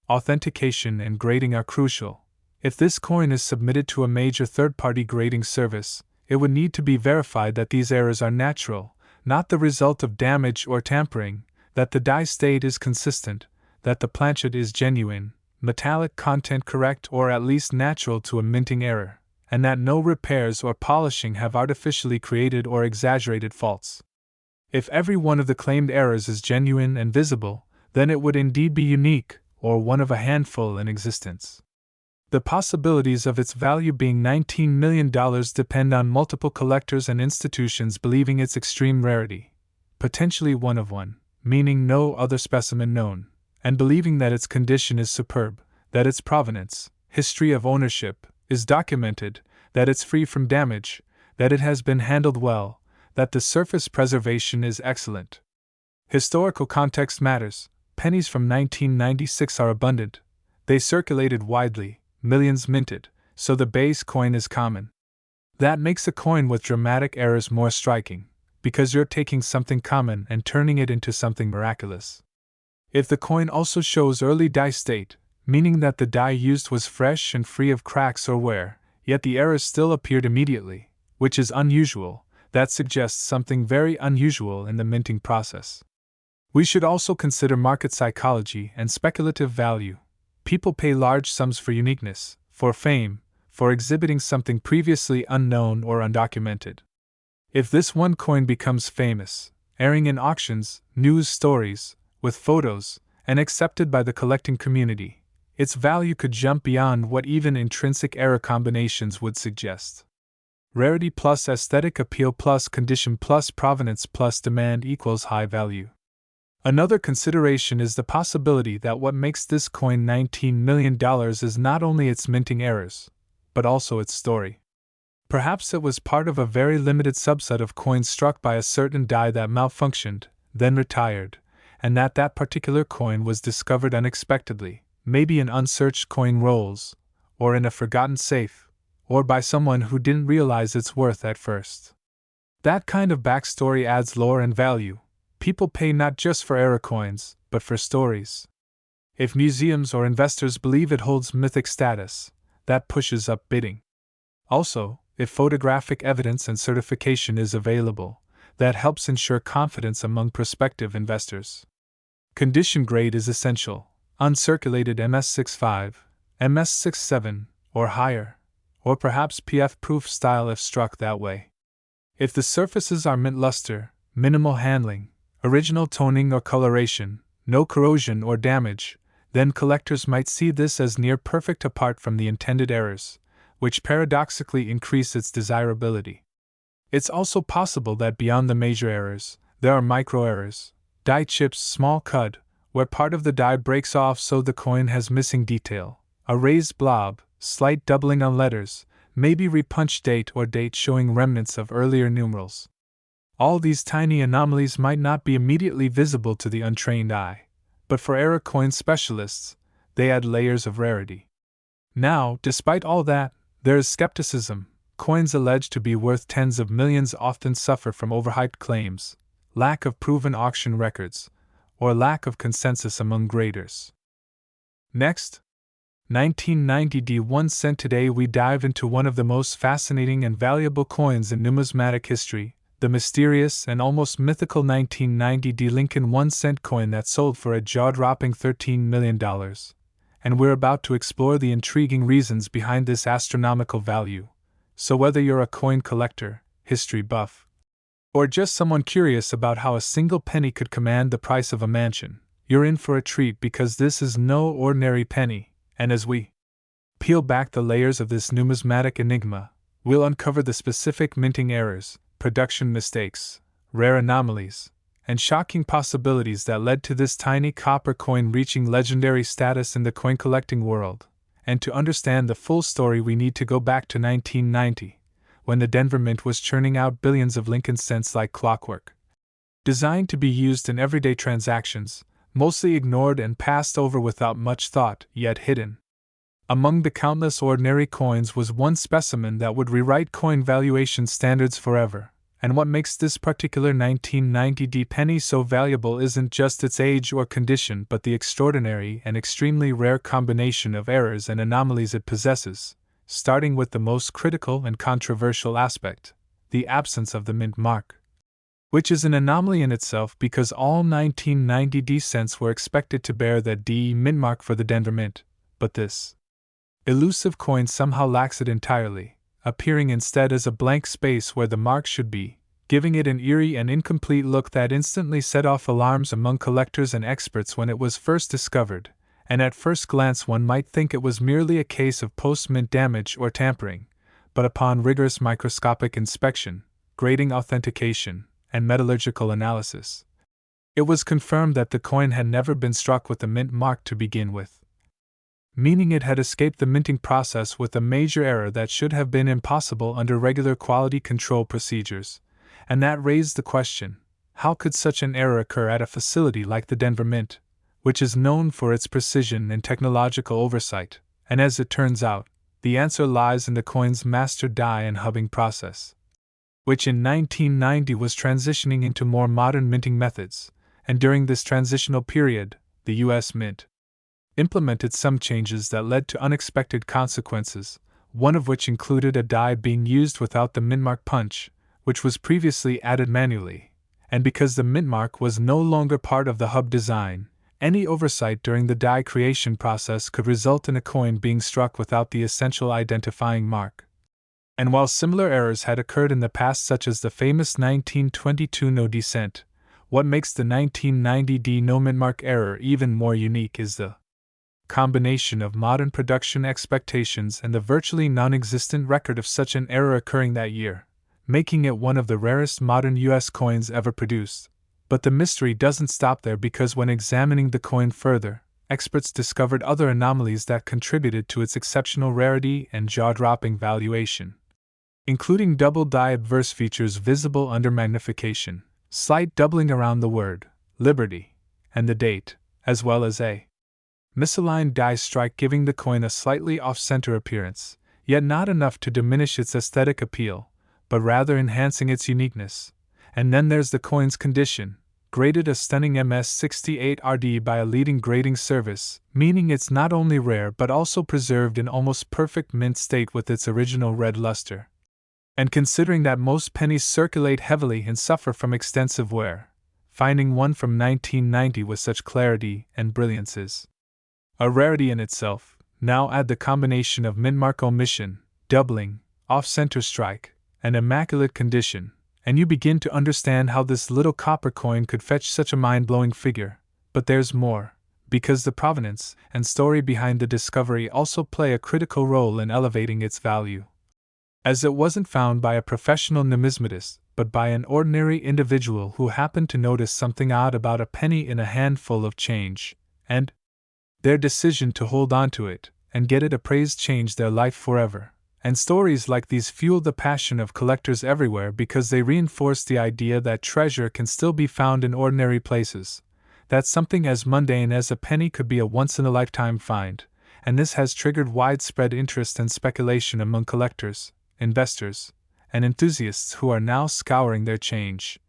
Authentication and grading are crucial. If this coin is submitted to a major third-party grading service, it would need to be verified that these errors are natural, not the result of damage or tampering, that the die state is consistent, that the planchet is genuine, metallic content correct or at least natural to a minting error, and that no repairs or polishing have artificially created or exaggerated faults. If every one of the claimed errors is genuine and visible, then it would indeed be unique, or one of a handful in existence. The possibilities of its value being $19 million depend on multiple collectors and institutions believing its extreme rarity, potentially one of one, meaning no other specimen known, and believing that its condition is superb, that its provenance, history of ownership, is documented, that it's free from damage, that it has been handled well, that the surface preservation is excellent. Historical context matters. Pennies from 1996 are abundant. They circulated widely. Millions minted, so the base coin is common. That makes a coin with dramatic errors more striking, because you're taking something common and turning it into something miraculous. If the coin also shows early die state, meaning that the die used was fresh and free of cracks or wear, yet the errors still appeared immediately, which is unusual, that suggests something very unusual in the minting process. We should also consider market psychology and speculative value. People pay large sums for uniqueness, for fame, for exhibiting something previously unknown or undocumented. If this one coin becomes famous, airing in auctions, news stories, with photos, and accepted by the collecting community, its value could jump beyond what even intrinsic error combinations would suggest. Rarity plus aesthetic appeal plus condition plus provenance plus demand equals high value. Another consideration is the possibility that what makes this coin $19 million is not only its minting errors, but also its story. Perhaps it was part of a very limited subset of coins struck by a certain die that malfunctioned, then retired, and that particular coin was discovered unexpectedly, maybe in unsearched coin rolls, or in a forgotten safe, or by someone who didn't realize its worth at first. That kind of backstory adds lore and value. People pay not just for error coins, but for stories. If museums or investors believe it holds mythic status, that pushes up bidding. Also, if photographic evidence and certification is available, that helps ensure confidence among prospective investors. Condition grade is essential. Uncirculated MS65, MS67, or higher, or perhaps PF-proof style if struck that way. If the surfaces are mint luster, minimal handling, original toning or coloration, no corrosion or damage, then collectors might see this as near perfect apart from the intended errors, which paradoxically increase its desirability. It's also possible that beyond the major errors, there are micro errors, die chips small cut, where part of the die breaks off so the coin has missing detail, a raised blob, slight doubling on letters, maybe repunched date or date showing remnants of earlier numerals. All these tiny anomalies might not be immediately visible to the untrained eye, but for error coin specialists, they add layers of rarity. Now, despite all that, there is skepticism. Coins alleged to be worth tens of millions often suffer from overhyped claims, lack of proven auction records, or lack of consensus among graders. Next, 1990 1 cent. Today we dive into one of the most fascinating and valuable coins in numismatic history, the mysterious and almost mythical 1990 Lincoln 1 cent coin that sold for a jaw-dropping $13 million. And we're about to explore the intriguing reasons behind this astronomical value. So whether you're a coin collector, history buff, or just someone curious about how a single penny could command the price of a mansion, you're in for a treat because this is no ordinary penny, and as we peel back the layers of this numismatic enigma, we'll uncover the specific minting errors, production mistakes, rare anomalies, and shocking possibilities that led to this tiny copper coin reaching legendary status in the coin collecting world. And to understand the full story, we need to go back to 1990, when the Denver Mint was churning out billions of Lincoln cents like clockwork. Designed to be used in everyday transactions, mostly ignored and passed over without much thought, yet hidden among the countless ordinary coins was one specimen that would rewrite coin valuation standards forever. And what makes this particular 1990 penny so valuable isn't just its age or condition, but the extraordinary and extremely rare combination of errors and anomalies it possesses, starting with the most critical and controversial aspect, the absence of the mint mark, which is an anomaly in itself because all 1990 cents were expected to bear the D mint mark for the Denver Mint, but this elusive coin somehow lacks it entirely, appearing instead as a blank space where the mark should be, giving it an eerie and incomplete look that instantly set off alarms among collectors and experts when it was first discovered, and at first glance one might think it was merely a case of post-mint damage or tampering, but upon rigorous microscopic inspection, grading authentication, and metallurgical analysis, it was confirmed that the coin had never been struck with the mint mark to begin with, meaning it had escaped the minting process with a major error that should have been impossible under regular quality control procedures. And that raised the question, how could such an error occur at a facility like the Denver Mint, which is known for its precision and technological oversight? And as it turns out, the answer lies in the coin's master die and hubbing process, which in 1990 was transitioning into more modern minting methods, and during this transitional period, the U.S. Mint implemented some changes that led to unexpected consequences, one of which included a die being used without the mintmark punch, which was previously added manually, and because the mintmark was no longer part of the hub design, any oversight during the die creation process could result in a coin being struck without the essential identifying mark. And while similar errors had occurred in the past, such as the famous 1922 no descent, what makes the 1990 D no mintmark error even more unique is the combination of modern production expectations and the virtually non-existent record of such an error occurring that year, making it one of the rarest modern U.S. coins ever produced. But the mystery doesn't stop there, because when examining the coin further, experts discovered other anomalies that contributed to its exceptional rarity and jaw-dropping valuation, including double die obverse features visible under magnification, slight doubling around the word Liberty and the date, as well as a misaligned die strike giving the coin a slightly off-center appearance, yet not enough to diminish its aesthetic appeal, but rather enhancing its uniqueness. And then there's the coin's condition, graded a stunning MS68RD by a leading grading service, meaning it's not only rare but also preserved in almost perfect mint state with its original red luster. And considering that most pennies circulate heavily and suffer from extensive wear, finding one from 1990 with such clarity and brilliance is a rarity in itself. Now add the combination of mintmark omission, doubling, off-center strike, and immaculate condition, and you begin to understand how this little copper coin could fetch such a mind-blowing figure. But there's more, because the provenance and story behind the discovery also play a critical role in elevating its value. As it wasn't found by a professional numismatist, but by an ordinary individual who happened to notice something odd about a penny in a handful of change, and their decision to hold on to it and get it appraised changed their life forever. And stories like these fuel the passion of collectors everywhere because they reinforce the idea that treasure can still be found in ordinary places, that something as mundane as a penny could be a once-in-a-lifetime find, and this has triggered widespread interest and speculation among collectors, investors, and enthusiasts who are now scouring their change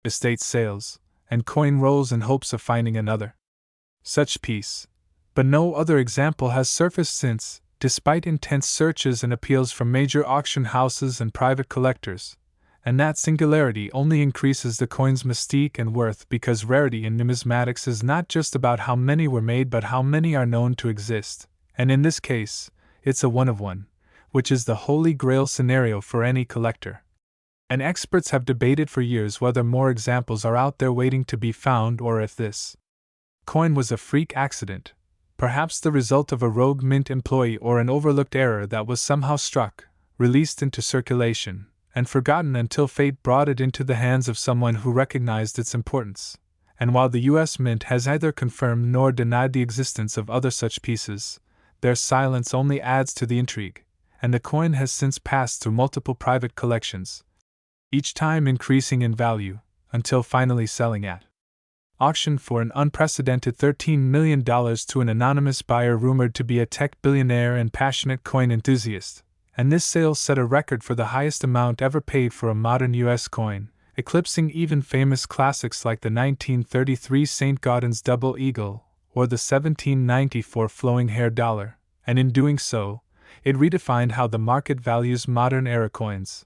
estate sales and coin rolls in hopes of finding another such piece. But no other example has surfaced since, despite intense searches and appeals from major auction houses and private collectors, and that singularity only increases the coin's mystique and worth, because rarity in numismatics is not just about how many were made but how many are known to exist, and in this case, it's a one-of-one, which is the holy grail scenario for any collector. And experts have debated for years whether more examples are out there waiting to be found or if this coin was a freak accident, perhaps the result of a rogue mint employee or an overlooked error that was somehow struck, released into circulation, and forgotten until fate brought it into the hands of someone who recognized its importance. And while the U.S. Mint has neither confirmed nor denied the existence of other such pieces, their silence only adds to the intrigue, and the coin has since passed through multiple private collections, each time increasing in value, until finally selling at auction for an unprecedented $13 million to an anonymous buyer rumored to be a tech billionaire and passionate coin enthusiast, and this sale set a record for the highest amount ever paid for a modern U.S. coin, eclipsing even famous classics like the 1933 St. Gaudens Double Eagle or the 1794 Flowing Hair Dollar, and in doing so, it redefined how the market values modern era coins,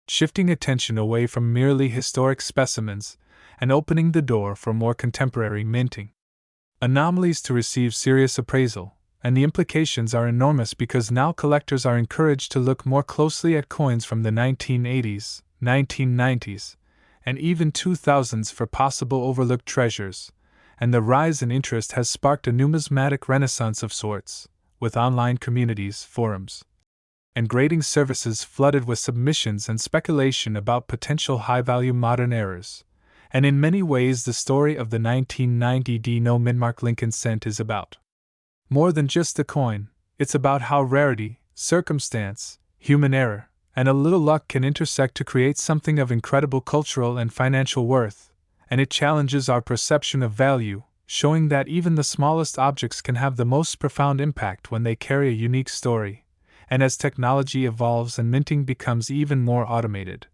shifting attention away from merely historic specimens and opening the door for more contemporary minting anomalies to receive serious appraisal. And the implications are enormous because now collectors are encouraged to look more closely at coins from the 1980s, 1990s, and even 2000s for possible overlooked treasures, and the rise in interest has sparked a numismatic renaissance of sorts, with online communities, forums, and grading services flooded with submissions and speculation about potential high-value modern errors. And in many ways the story of the 1990 D-No Mintmark Lincoln cent is about more than just the coin. It's about how rarity, circumstance, human error, and a little luck can intersect to create something of incredible cultural and financial worth, and it challenges our perception of value, showing that even the smallest objects can have the most profound impact when they carry a unique story. And as technology evolves and minting becomes even more automated,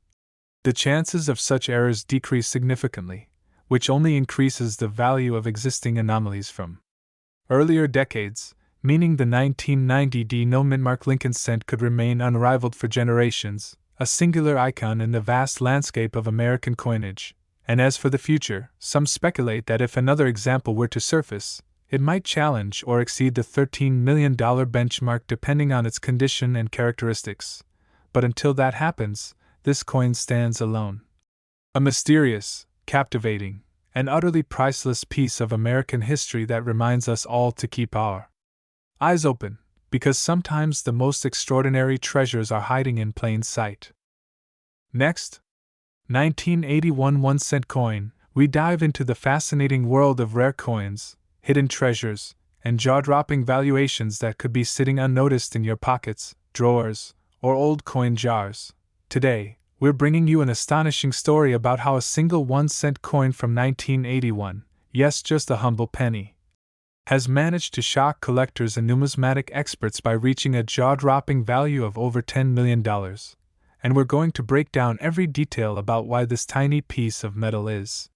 the chances of such errors decrease significantly, which only increases the value of existing anomalies from earlier decades, meaning the 1990 D-No Mintmark Lincoln cent could remain unrivaled for generations, a singular icon in the vast landscape of American coinage. And as for the future, some speculate that if another example were to surface, it might challenge or exceed the $13 million benchmark depending on its condition and characteristics. But until that happens, this coin stands alone. A mysterious, captivating, and utterly priceless piece of American history that reminds us all to keep our eyes open, because sometimes the most extraordinary treasures are hiding in plain sight. Next, 1981 1-cent coin, we dive into the fascinating world of rare coins, hidden treasures, and jaw-dropping valuations that could be sitting unnoticed in your pockets, drawers, or old coin jars. Today, we're bringing you an astonishing story about how a single 1-cent coin from 1981, yes, just a humble penny, has managed to shock collectors and numismatic experts by reaching a jaw-dropping value of over $10 million. And we're going to break down every detail about why this tiny piece of metal is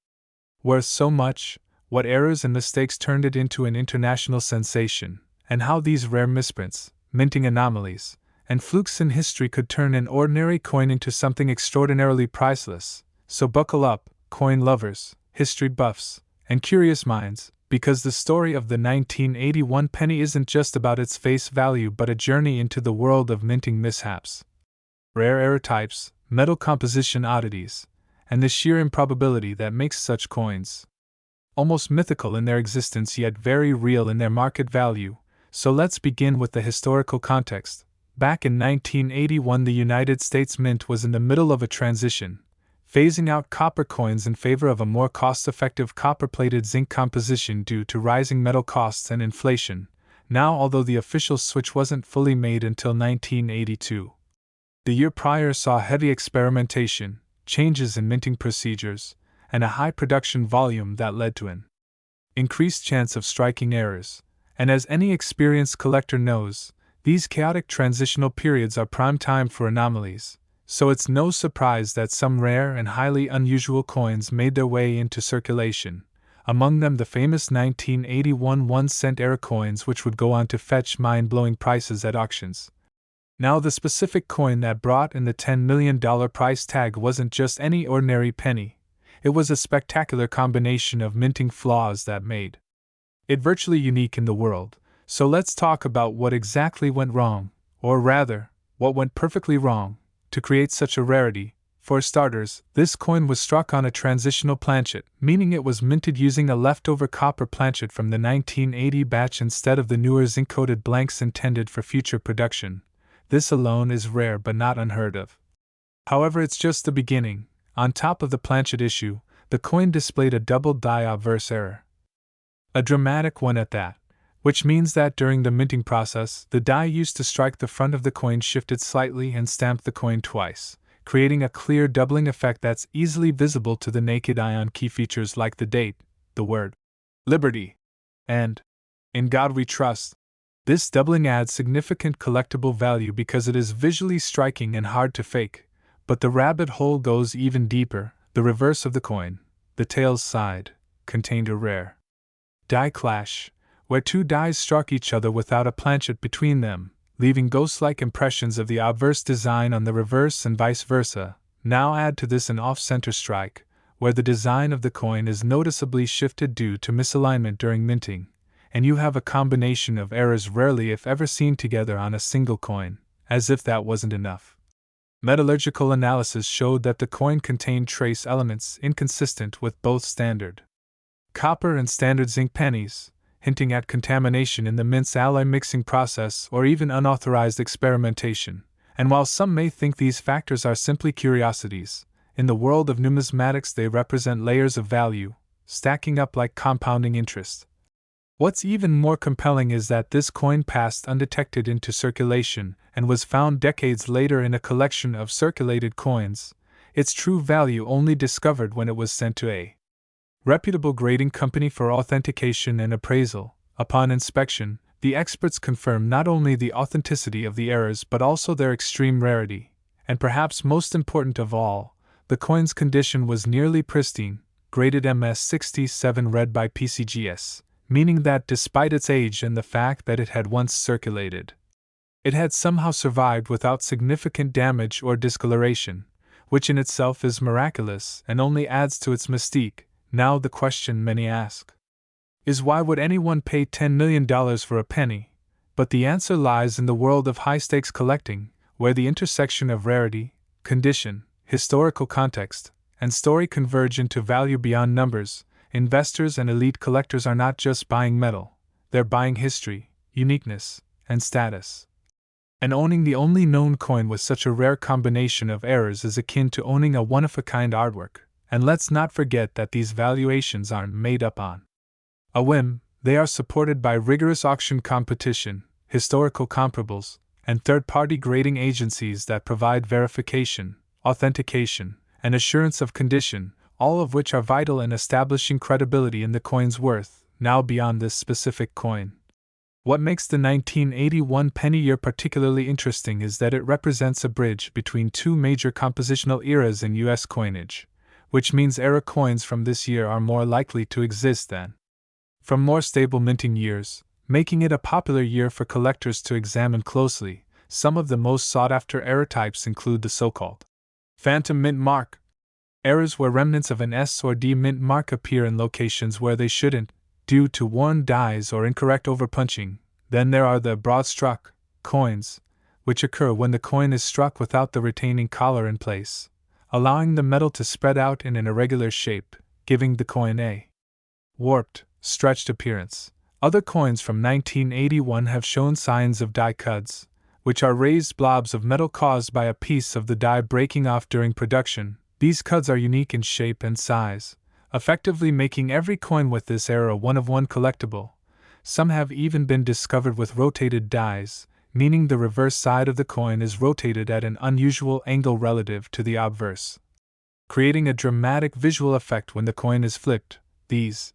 worth so much, what errors and mistakes turned it into an international sensation, and how these rare misprints, minting anomalies, and flukes in history could turn an ordinary coin into something extraordinarily priceless. So buckle up, coin lovers, history buffs, and curious minds, because the story of the 1981 penny isn't just about its face value but a journey into the world of minting mishaps, rare error types, metal composition oddities, and the sheer improbability that makes such coins almost mythical in their existence yet very real in their market value. So let's begin with the historical context. Back in 1981, the United States Mint was in the middle of a transition, phasing out copper coins in favor of a more cost-effective copper-plated zinc composition due to rising metal costs and inflation. Now, although the official switch wasn't fully made until 1982, the year prior saw heavy experimentation, changes in minting procedures, and a high production volume that led to an increased chance of striking errors. And as any experienced collector knows, these chaotic transitional periods are prime time for anomalies, so it's no surprise that some rare and highly unusual coins made their way into circulation, among them the famous 1981 1-cent era coins which would go on to fetch mind-blowing prices at auctions. Now, the specific coin that brought in the $10 million price tag wasn't just any ordinary penny. It was a spectacular combination of minting flaws that made it virtually unique in the world. So let's talk about what exactly went wrong, or rather, what went perfectly wrong, to create such a rarity, For starters, this coin was struck on a transitional planchet, meaning it was minted using a leftover copper planchet from the 1980 batch instead of the newer zinc-coated blanks intended for future production. This alone is rare but not unheard of. However, it's just the beginning. On top of the planchet issue, the coin displayed a double die obverse error. A dramatic one at that, which means that during the minting process, the die used to strike the front of the coin shifted slightly and stamped the coin twice, creating a clear doubling effect that's easily visible to the naked eye on key features like the date, the word Liberty, and In God We Trust. This doubling adds significant collectible value because it is visually striking and hard to fake, but the rabbit hole goes even deeper. The reverse of the coin, the tails side, contained a rare die clash, where two dies struck each other without a planchet between them, leaving ghost-like impressions of the obverse design on the reverse and vice versa. Now add to this an off-center strike, where the design of the coin is noticeably shifted due to misalignment during minting, and you have a combination of errors rarely if ever seen together on a single coin. As if that wasn't enough, metallurgical analysis showed that the coin contained trace elements inconsistent with both standard copper and standard zinc pennies, hinting at contamination in the mint's alloy mixing process or even unauthorized experimentation. And while some may think these factors are simply curiosities, in the world of numismatics they represent layers of value, stacking up like compounding interest. What's even more compelling is that this coin passed undetected into circulation and was found decades later in a collection of circulated coins, its true value only discovered when it was sent to a reputable grading company for authentication and appraisal. Upon inspection, the experts confirm not only the authenticity of the errors but also their extreme rarity, and perhaps most important of all, the coin's condition was nearly pristine, graded MS67 read by PCGS, meaning that despite its age and the fact that it had once circulated, it had somehow survived without significant damage or discoloration, which in itself is miraculous and only adds to its mystique. Now the question many ask is, why would anyone pay $10 million for a penny? But the answer lies in the world of high-stakes collecting, where the intersection of rarity, condition, historical context, and story converge into value beyond numbers. Investors and elite collectors are not just buying metal, they're buying history, uniqueness, and status. And owning the only known coin with such a rare combination of errors is akin to owning a one-of-a-kind artwork. And let's not forget that these valuations aren't made up on a whim. They are supported by rigorous auction competition, historical comparables, and third-party grading agencies that provide verification, authentication, and assurance of condition, all of which are vital in establishing credibility in the coin's worth. Now beyond this specific coin, what makes the 1981 penny year particularly interesting is that it represents a bridge between two major compositional eras in U.S. coinage, which means era coins from this year are more likely to exist than from more stable minting years, making it a popular year for collectors to examine closely. Some of the most sought-after error types include the so-called phantom mint mark, errors where remnants of an S or D mint mark appear in locations where they shouldn't, due to worn dies or incorrect overpunching. Then there are the broad-struck coins, which occur when the coin is struck without the retaining collar in place, allowing the metal to spread out in an irregular shape, giving the coin a warped, stretched appearance. Other coins from 1981 have shown signs of die cuts, which are raised blobs of metal caused by a piece of the die breaking off during production. These cuts are unique in shape and size, effectively making every coin with this era a one-of-one collectible. Some have even been discovered with rotated dies, meaning the reverse side of the coin is rotated at an unusual angle relative to the obverse, creating a dramatic visual effect when the coin is flipped. These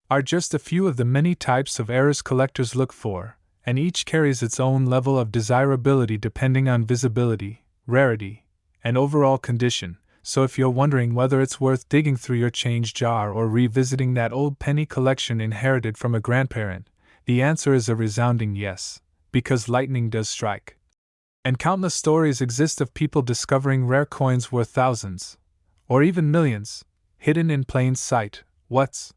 are just a few of the many types of errors collectors look for, and each carries its own level of desirability depending on visibility, rarity, and overall condition. So if you're wondering whether it's worth digging through your change jar or revisiting that old penny collection inherited from a grandparent, the answer is a resounding yes. Because lightning does strike. And countless stories exist of people discovering rare coins worth thousands, or even millions, hidden in plain sight. What's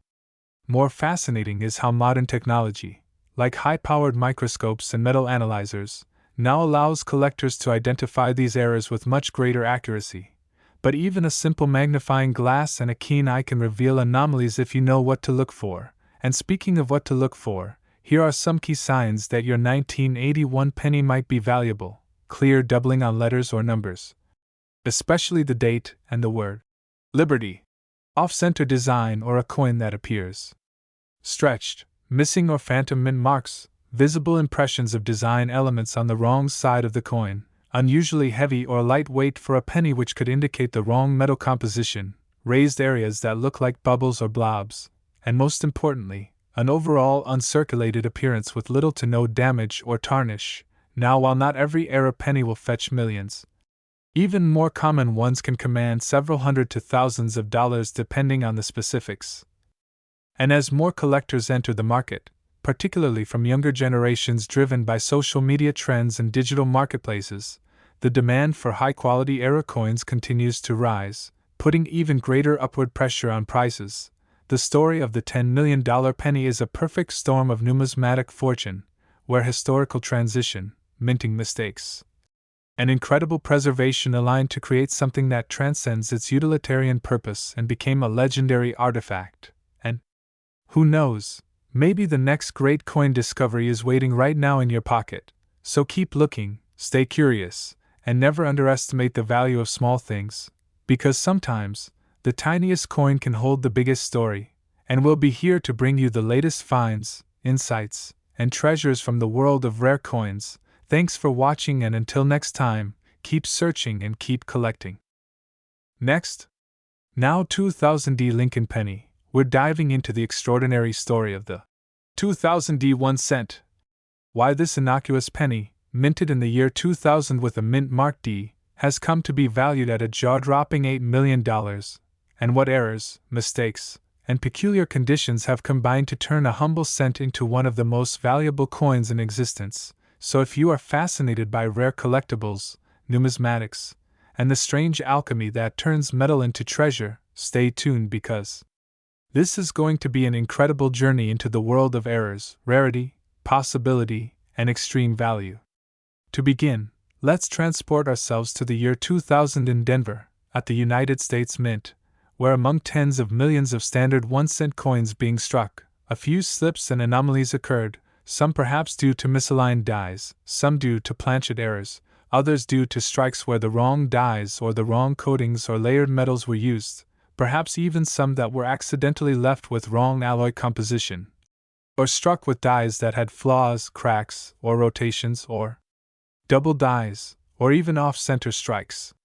more fascinating is how modern technology, like high-powered microscopes and metal analyzers, now allows collectors to identify these errors with much greater accuracy. But even a simple magnifying glass and a keen eye can reveal anomalies if you know what to look for. And speaking of what to look for, here are some key signs that your 1981 penny might be valuable: clear doubling on letters or numbers, especially the date and the word Liberty, off-center design or a coin that appears stretched, missing or phantom mint marks, visible impressions of design elements on the wrong side of the coin, unusually heavy or lightweight for a penny which could indicate the wrong metal composition, raised areas that look like bubbles or blobs, and most importantly, an overall uncirculated appearance with little to no damage or tarnish. Now, while not every era penny will fetch millions, even more common ones can command several hundred to thousands of dollars depending on the specifics. And as more collectors enter the market, particularly from younger generations driven by social media trends and digital marketplaces, the demand for high-quality era coins continues to rise, putting even greater upward pressure on prices. The story of the $10 million penny is a perfect storm of numismatic fortune, where historical transition, minting mistakes, and incredible preservation aligned to create something that transcends its utilitarian purpose and became a legendary artifact. And who knows? Maybe the next great coin discovery is waiting right now in your pocket. So keep looking, stay curious, and never underestimate the value of small things, because sometimes the tiniest coin can hold the biggest story. And we'll be here to bring you the latest finds, insights, and treasures from the world of rare coins. Thanks for watching, and until next time, keep searching and keep collecting. Next, now 2000D Lincoln penny. We're diving into the extraordinary story of the 2000D 1 cent. Why this innocuous penny, minted in the year 2000 with a mint mark D, has come to be valued at a jaw-dropping $8 million, and what errors, mistakes, and peculiar conditions have combined to turn a humble cent into one of the most valuable coins in existence. So if you are fascinated by rare collectibles, numismatics, and the strange alchemy that turns metal into treasure, stay tuned, because this is going to be an incredible journey into the world of errors, rarity, possibility, and extreme value. To begin, let's transport ourselves to the year 2000 in Denver, at the United States Mint, where among tens of millions of standard 1-cent coins being struck, a few slips and anomalies occurred, some perhaps due to misaligned dies, some due to planchet errors, others due to strikes where the wrong dies or the wrong coatings or layered metals were used, perhaps even some that were accidentally left with wrong alloy composition, or struck with dies that had flaws, cracks, or rotations, or double dies, or even off-center strikes.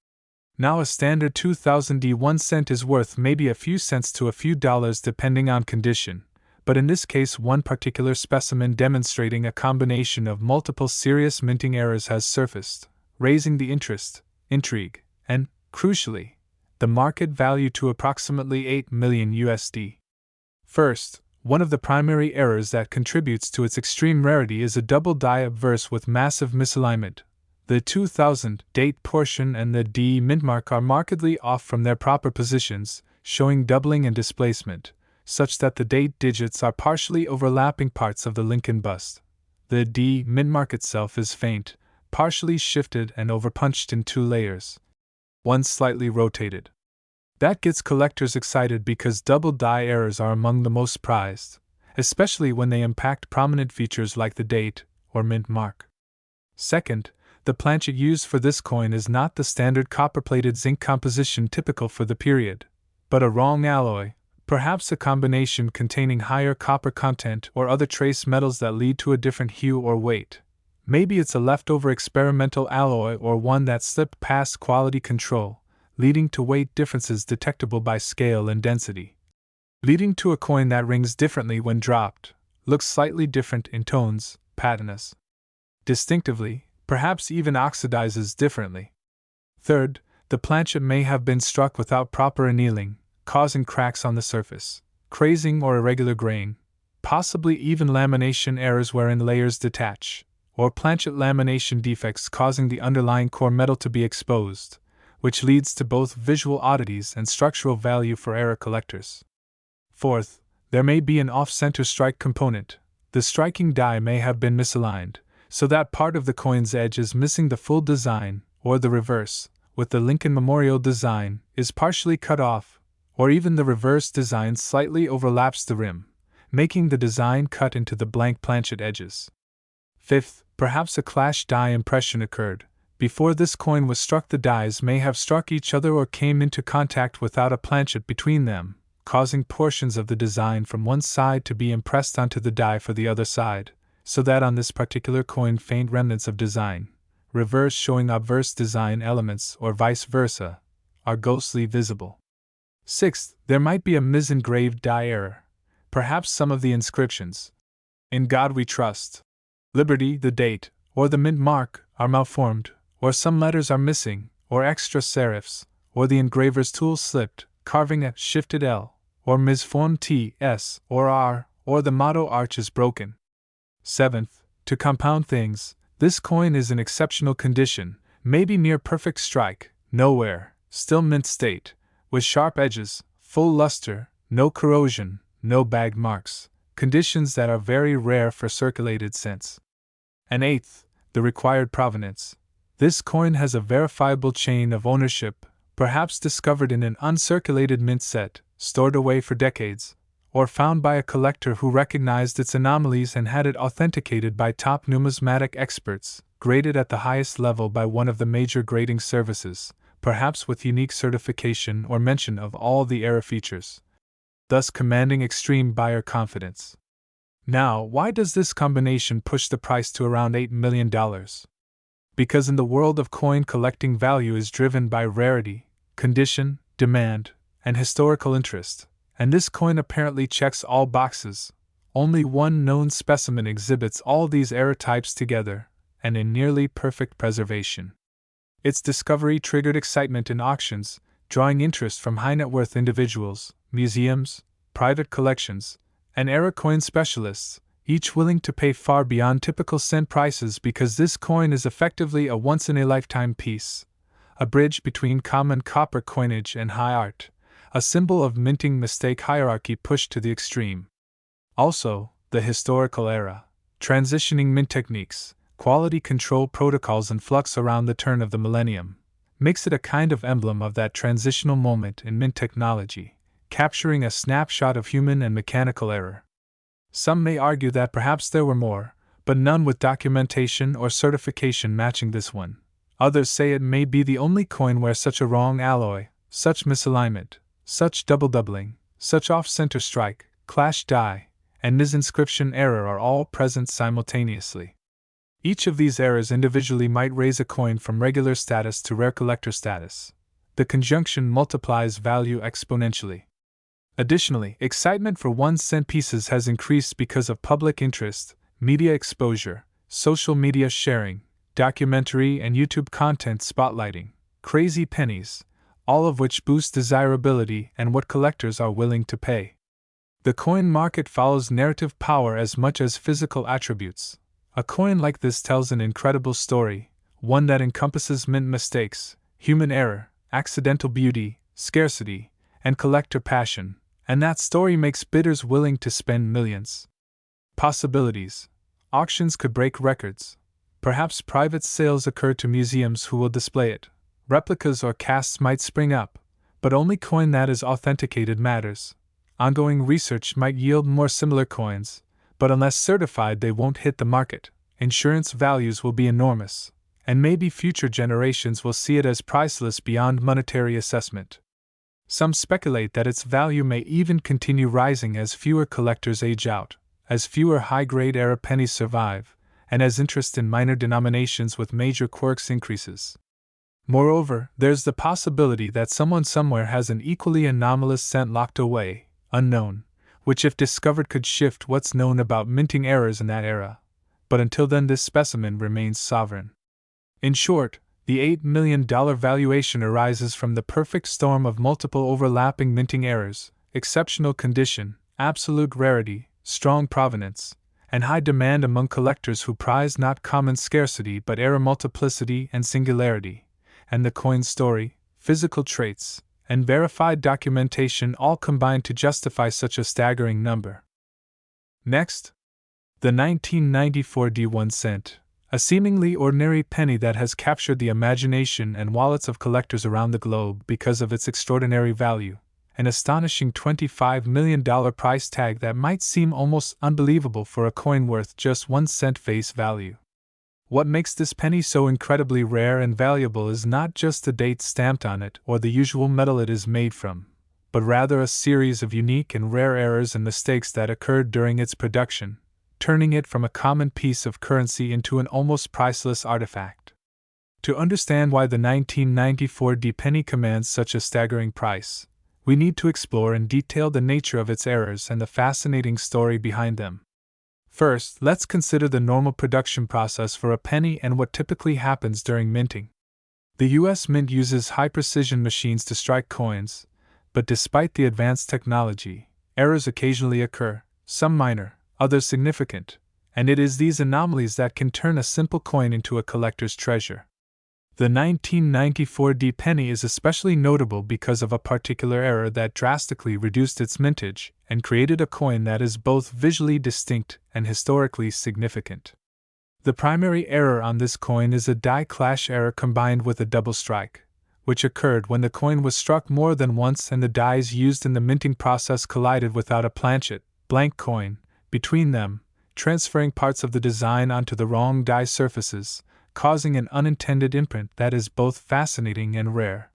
Now a standard 2000D 1 cent is worth maybe a few cents to a few dollars depending on condition, but in this case one particular specimen demonstrating a combination of multiple serious minting errors has surfaced, raising the interest, intrigue, and, crucially, the market value to approximately $8 million USD. First, one of the primary errors that contributes to its extreme rarity is a double die obverse with massive misalignment. The 2000 date portion and the D mint mark are markedly off from their proper positions, showing doubling and displacement, such that the date digits are partially overlapping parts of the Lincoln bust. The D mint mark itself is faint, partially shifted and overpunched in 2 layers. One slightly rotated. That gets collectors excited because double die errors are among the most prized, especially when they impact prominent features like the date or mint mark. Second, the planchet used for this coin is not the standard copper-plated zinc composition typical for the period, but a wrong alloy, perhaps a combination containing higher copper content or other trace metals that lead to a different hue or weight. Maybe it's a leftover experimental alloy or one that slipped past quality control, leading to weight differences detectable by scale and density. Leading to a coin that rings differently when dropped, looks slightly different in tones, patinas distinctively, perhaps even oxidizes differently. Third, the planchet may have been struck without proper annealing, causing cracks on the surface, crazing or irregular grain, possibly even lamination errors wherein layers detach, or planchet lamination defects causing the underlying core metal to be exposed, which leads to both visual oddities and structural value for error collectors. Fourth, there may be an off-center strike component. The striking die may have been misaligned, so that part of the coin's edge is missing the full design, or the reverse, with the Lincoln Memorial design, is partially cut off, or even the reverse design slightly overlaps the rim, making the design cut into the blank planchet edges. Fifth, perhaps a clash die impression occurred. Before this coin was struck, the dies may have struck each other or came into contact without a planchet between them, causing portions of the design from one side to be impressed onto the die for the other side, so that on this particular coin faint remnants of design, reverse showing obverse design elements or vice versa, are ghostly visible. Sixth, there might be a mis-engraved die error. Perhaps some of the inscriptions, "In God We Trust," "Liberty," the date, or the mint mark, are malformed, or some letters are missing, or extra serifs, or the engraver's tool slipped, carving a shifted L, or misformed T, S, or R, or the motto arch is broken. Seventh, to compound things, this coin is in exceptional condition, maybe near perfect strike, no wear, still mint state, with sharp edges, full luster, no corrosion, no bagged marks, conditions that are very rare for circulated cents. And eighth, the required provenance. This coin has a verifiable chain of ownership, perhaps discovered in an uncirculated mint set, stored away for decades, or found by a collector who recognized its anomalies and had it authenticated by top numismatic experts, graded at the highest level by one of the major grading services, perhaps with unique certification or mention of all the error features, thus commanding extreme buyer confidence. Now, why does this combination push the price to around $8 million? Because in the world of coin collecting, value is driven by rarity, condition, demand, and historical interest, and this coin apparently checks all boxes. Only one known specimen exhibits all these error types together, and in nearly perfect preservation. Its discovery triggered excitement in auctions, drawing interest from high net worth individuals, museums, private collections, and error coin specialists, each willing to pay far beyond typical cent prices because this coin is effectively a once-in-a-lifetime piece, a bridge between common copper coinage and high art, a symbol of minting mistake hierarchy pushed to the extreme. Also, the historical era, transitioning mint techniques, quality control protocols in flux around the turn of the millennium, makes it a kind of emblem of that transitional moment in mint technology, capturing a snapshot of human and mechanical error. Some may argue that perhaps there were more, but none with documentation or certification matching this one. Others say it may be the only coin where such a wrong alloy, such misalignment, such double-doubling, such off-center strike, clash die, and misinscription error are all present simultaneously. Each of these errors individually might raise a coin from regular status to rare collector status. The conjunction multiplies value exponentially. Additionally, excitement for 1-cent pieces has increased because of public interest, media exposure, social media sharing, documentary and YouTube content spotlighting, crazy pennies, all of which boost desirability and what collectors are willing to pay. The coin market follows narrative power as much as physical attributes. A coin like this tells an incredible story, one that encompasses mint mistakes, human error, accidental beauty, scarcity, and collector passion, and that story makes bidders willing to spend millions. Possibilities. Auctions could break records. Perhaps private sales occur to museums who will display it. Replicas or casts might spring up, but only coin that is authenticated matters. Ongoing research might yield more similar coins, but unless certified they won't hit the market. Insurance values will be enormous, and maybe future generations will see it as priceless beyond monetary assessment. Some speculate that its value may even continue rising as fewer collectors age out, as fewer high-grade era pennies survive, and as interest in minor denominations with major quirks increases. Moreover, there's the possibility that someone somewhere has an equally anomalous cent locked away, unknown, which if discovered could shift what's known about minting errors in that era. But until then this specimen remains sovereign. In short, the $8 million valuation arises from the perfect storm of multiple overlapping minting errors, exceptional condition, absolute rarity, strong provenance, and high demand among collectors who prize not common scarcity but error multiplicity and singularity, and the coin's story, physical traits, and verified documentation all combine to justify such a staggering number. Next, the 1994 D1 cent, A seemingly ordinary penny that has captured the imagination and wallets of collectors around the globe because of its extraordinary value, an astonishing $25 million price tag that might seem almost unbelievable for a coin worth just 1 cent face value. What makes this penny so incredibly rare and valuable is not just the date stamped on it or the usual metal it is made from, but rather a series of unique and rare errors and mistakes that occurred during its production, turning it from a common piece of currency into an almost priceless artifact. To understand why the 1994 D penny commands such a staggering price, we need to explore in detail the nature of its errors and the fascinating story behind them. First, let's consider the normal production process for a penny and what typically happens during minting. The US Mint uses high-precision machines to strike coins, but despite the advanced technology, errors occasionally occur, some minor, others significant, and it is these anomalies that can turn a simple coin into a collector's treasure. The 1994 D penny is especially notable because of a particular error that drastically reduced its mintage and created a coin that is both visually distinct and historically significant. The primary error on this coin is a die clash error combined with a double strike, which occurred when the coin was struck more than once and the dies used in the minting process collided without a planchet, blank coin, between them, transferring parts of the design onto the wrong die surfaces, causing an unintended imprint that is both fascinating and rare.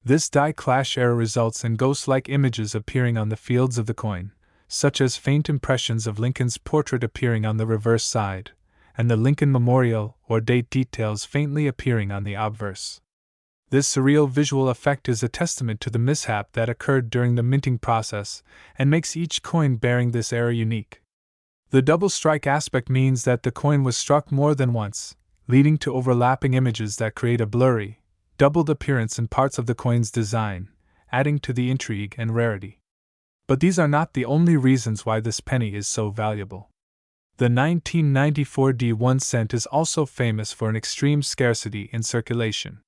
This die clash error results in ghost-like images appearing on the fields of the coin, such as faint impressions of Lincoln's portrait appearing on the reverse side, and the Lincoln Memorial or date details faintly appearing on the obverse. This surreal visual effect is a testament to the mishap that occurred during the minting process and makes each coin bearing this error unique. The double strike aspect means that the coin was struck more than once, leading to overlapping images that create a blurry, doubled appearance in parts of the coin's design, adding to the intrigue and rarity. But these are not the only reasons why this penny is so valuable. The 1994 D 1 cent is also famous for an extreme scarcity in circulation.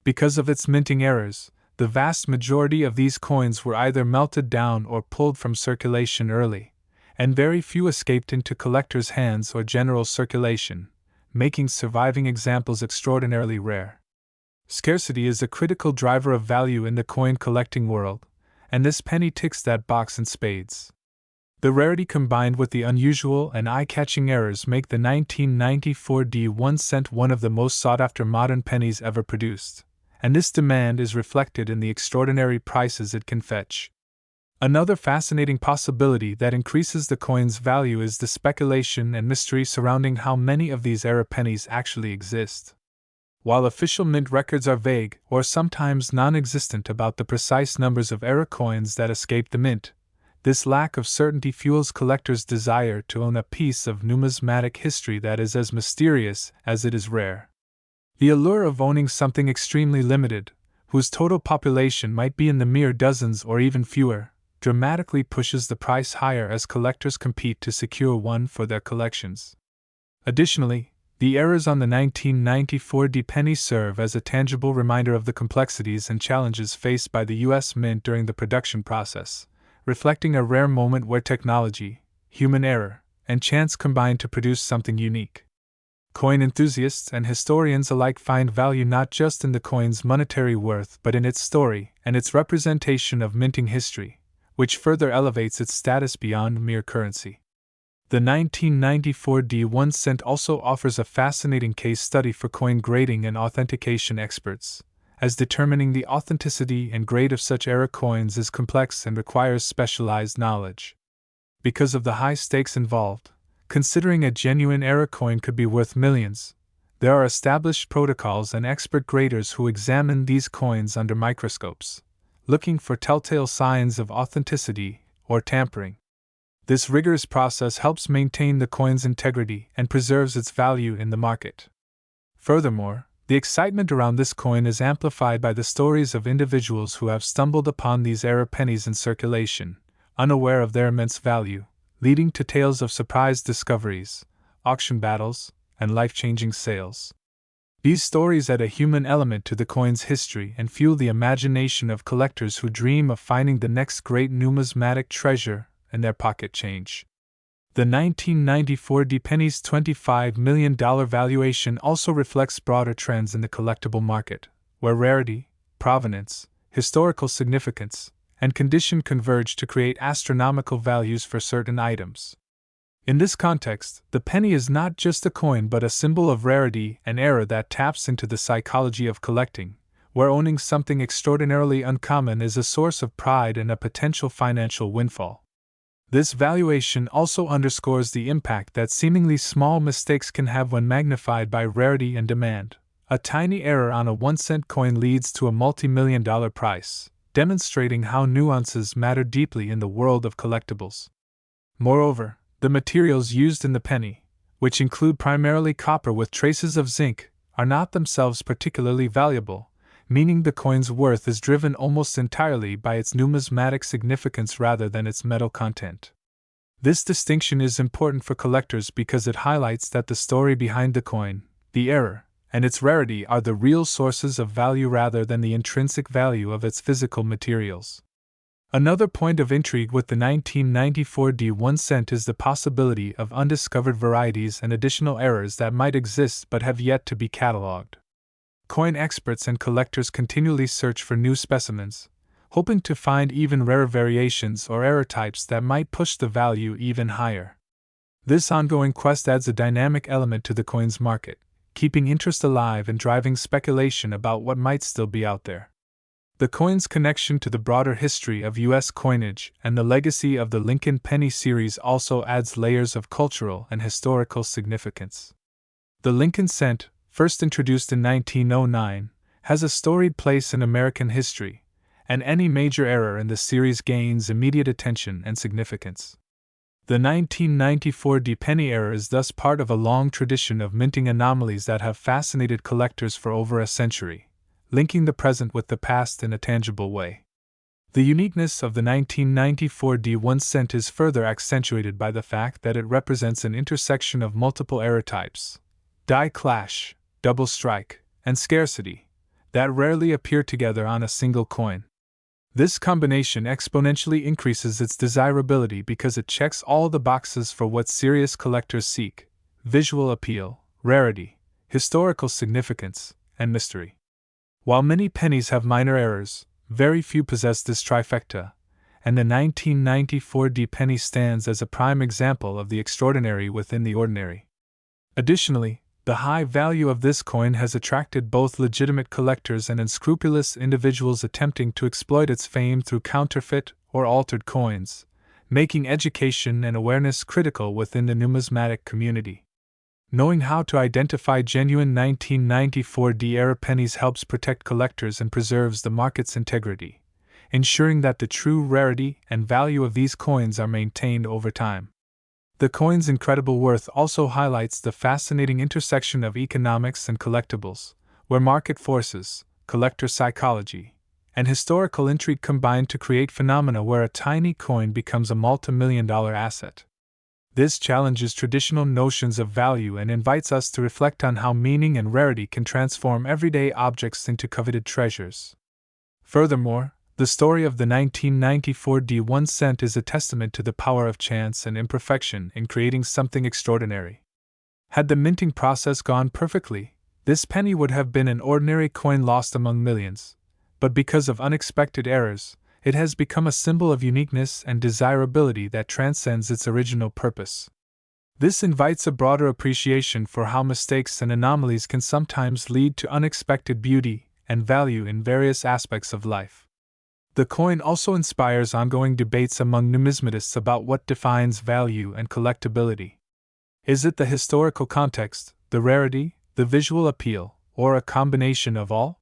Because of its minting errors, the vast majority of these coins were either melted down or pulled from circulation early, and very few escaped into collectors' hands or general circulation, making surviving examples extraordinarily rare. Scarcity is a critical driver of value in the coin collecting world, and this penny ticks that box in spades. The rarity combined with the unusual and eye-catching errors make the 1994 D 1 cent one of the most sought-after modern pennies ever produced, and this demand is reflected in the extraordinary prices it can fetch. Another fascinating possibility that increases the coin's value is the speculation and mystery surrounding how many of these error pennies actually exist. While official mint records are vague or sometimes non-existent about the precise numbers of error coins that escape the mint, this lack of certainty fuels collectors' desire to own a piece of numismatic history that is as mysterious as it is rare. The allure of owning something extremely limited, whose total population might be in the mere dozens or even fewer, dramatically pushes the price higher as collectors compete to secure one for their collections. Additionally, the errors on the 1994 D penny serve as a tangible reminder of the complexities and challenges faced by the US Mint during the production process, reflecting a rare moment where technology, human error, and chance combine to produce something unique. Coin enthusiasts and historians alike find value not just in the coin's monetary worth but in its story and its representation of minting history, which further elevates its status beyond mere currency. The 1994 D 1 cent also offers a fascinating case study for coin grading and authentication experts, as determining the authenticity and grade of such error coins is complex and requires specialized knowledge. Because of the high stakes involved, considering a genuine error coin could be worth millions, there are established protocols and expert graders who examine these coins under microscopes, looking for telltale signs of authenticity or tampering. This rigorous process helps maintain the coin's integrity and preserves its value in the market. Furthermore, the excitement around this coin is amplified by the stories of individuals who have stumbled upon these error pennies in circulation, unaware of their immense value, leading to tales of surprise discoveries, auction battles, and life-changing sales. These stories add a human element to the coin's history and fuel the imagination of collectors who dream of finding the next great numismatic treasure in their pocket change. The 1994 D penny's $25 million valuation also reflects broader trends in the collectible market, where rarity, provenance, historical significance, and condition converge to create astronomical values for certain items. In this context, the penny is not just a coin but a symbol of rarity and era that taps into the psychology of collecting, where owning something extraordinarily uncommon is a source of pride and a potential financial windfall. This valuation also underscores the impact that seemingly small mistakes can have when magnified by rarity and demand. A tiny error on a 1-cent coin leads to a multi-million-dollar price, demonstrating how nuances matter deeply in the world of collectibles. Moreover, the materials used in the penny, which include primarily copper with traces of zinc, are not themselves particularly valuable, meaning the coin's worth is driven almost entirely by its numismatic significance rather than its metal content. This distinction is important for collectors because it highlights that the story behind the coin, the error, and its rarity are the real sources of value rather than the intrinsic value of its physical materials. Another point of intrigue with the 1994 D1 cent is the possibility of undiscovered varieties and additional errors that might exist but have yet to be catalogued. Coin experts and collectors continually search for new specimens, hoping to find even rarer variations or error types that might push the value even higher. This ongoing quest adds a dynamic element to the coin's market, keeping interest alive and driving speculation about what might still be out there. The coin's connection to the broader history of U.S. coinage and the legacy of the Lincoln penny series also adds layers of cultural and historical significance. The Lincoln cent, first introduced in 1909, has a storied place in American history, and any major error in the series gains immediate attention and significance. The 1994 D penny error is thus part of a long tradition of minting anomalies that have fascinated collectors for over a century, linking the present with the past in a tangible way. The uniqueness of the 1994 D1 cent is further accentuated by the fact that it represents an intersection of multiple error types, die clash, double strike, and scarcity, that rarely appear together on a single coin. This combination exponentially increases its desirability because it checks all the boxes for what serious collectors seek: visual appeal, rarity, historical significance, and mystery. While many pennies have minor errors, very few possess this trifecta, and the 1994 D penny stands as a prime example of the extraordinary within the ordinary. Additionally, the high value of this coin has attracted both legitimate collectors and unscrupulous individuals attempting to exploit its fame through counterfeit or altered coins, making education and awareness critical within the numismatic community. Knowing how to identify genuine 1994 D-era pennies helps protect collectors and preserves the market's integrity, ensuring that the true rarity and value of these coins are maintained over time. The coin's incredible worth also highlights the fascinating intersection of economics and collectibles, where market forces, collector psychology, and historical intrigue combine to create phenomena where a tiny coin becomes a multi-million-dollar asset. This challenges traditional notions of value and invites us to reflect on how meaning and rarity can transform everyday objects into coveted treasures. Furthermore, the story of the 1994 D1 cent is a testament to the power of chance and imperfection in creating something extraordinary. Had the minting process gone perfectly, this penny would have been an ordinary coin lost among millions, but because of unexpected errors, it has become a symbol of uniqueness and desirability that transcends its original purpose. This invites a broader appreciation for how mistakes and anomalies can sometimes lead to unexpected beauty and value in various aspects of life. The coin also inspires ongoing debates among numismatists about what defines value and collectability. Is it the historical context, the rarity, the visual appeal, or a combination of all?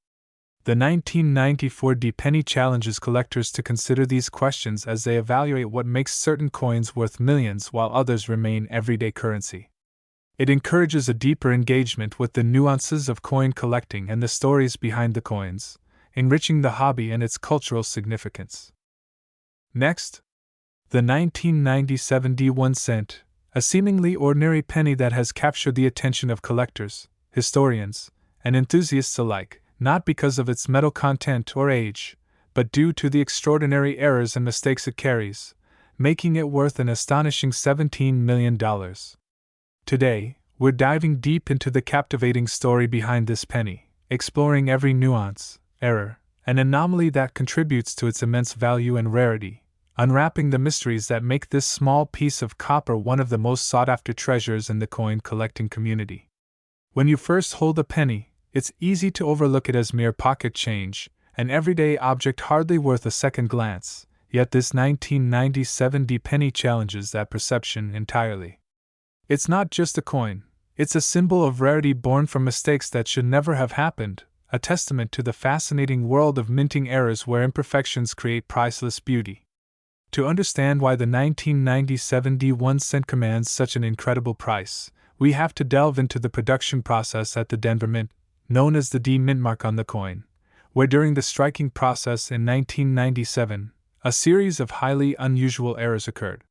The 1994 D penny challenges collectors to consider these questions as they evaluate what makes certain coins worth millions while others remain everyday currency. It encourages a deeper engagement with the nuances of coin collecting and the stories behind the coins, enriching the hobby and its cultural significance. Next, the 1997 D1 cent, a seemingly ordinary penny that has captured the attention of collectors, historians, and enthusiasts alike, not because of its metal content or age, but due to the extraordinary errors and mistakes it carries, making it worth an astonishing $17 million. Today, we're diving deep into the captivating story behind this penny, exploring every nuance, error, and anomaly that contributes to its immense value and rarity, unwrapping the mysteries that make this small piece of copper one of the most sought-after treasures in the coin collecting community. When you first hold a penny, it's easy to overlook it as mere pocket change, an everyday object hardly worth a second glance, yet this 1997 penny challenges that perception entirely. It's not just a coin, it's a symbol of rarity born from mistakes that should never have happened, a testament to the fascinating world of minting errors where imperfections create priceless beauty. To understand why the 1997 1-cent commands such an incredible price, we have to delve into the production process at the Denver Mint, known as the D mint mark on the coin, where during the striking process in 1997, a series of highly unusual errors occurred.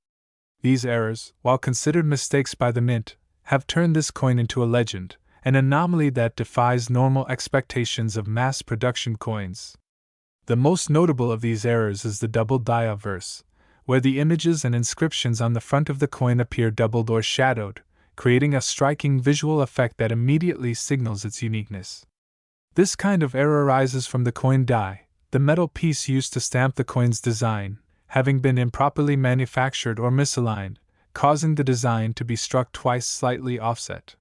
These errors, while considered mistakes by the Mint, have turned this coin into a legend, an anomaly that defies normal expectations of mass production coins. The most notable of these errors is the double die obverse, where the images and inscriptions on the front of the coin appear doubled or shadowed, creating a striking visual effect that immediately signals its uniqueness. This kind of error arises from the coin die, the metal piece used to stamp the coin's design, having been improperly manufactured or misaligned, causing the design to be struck twice slightly offset.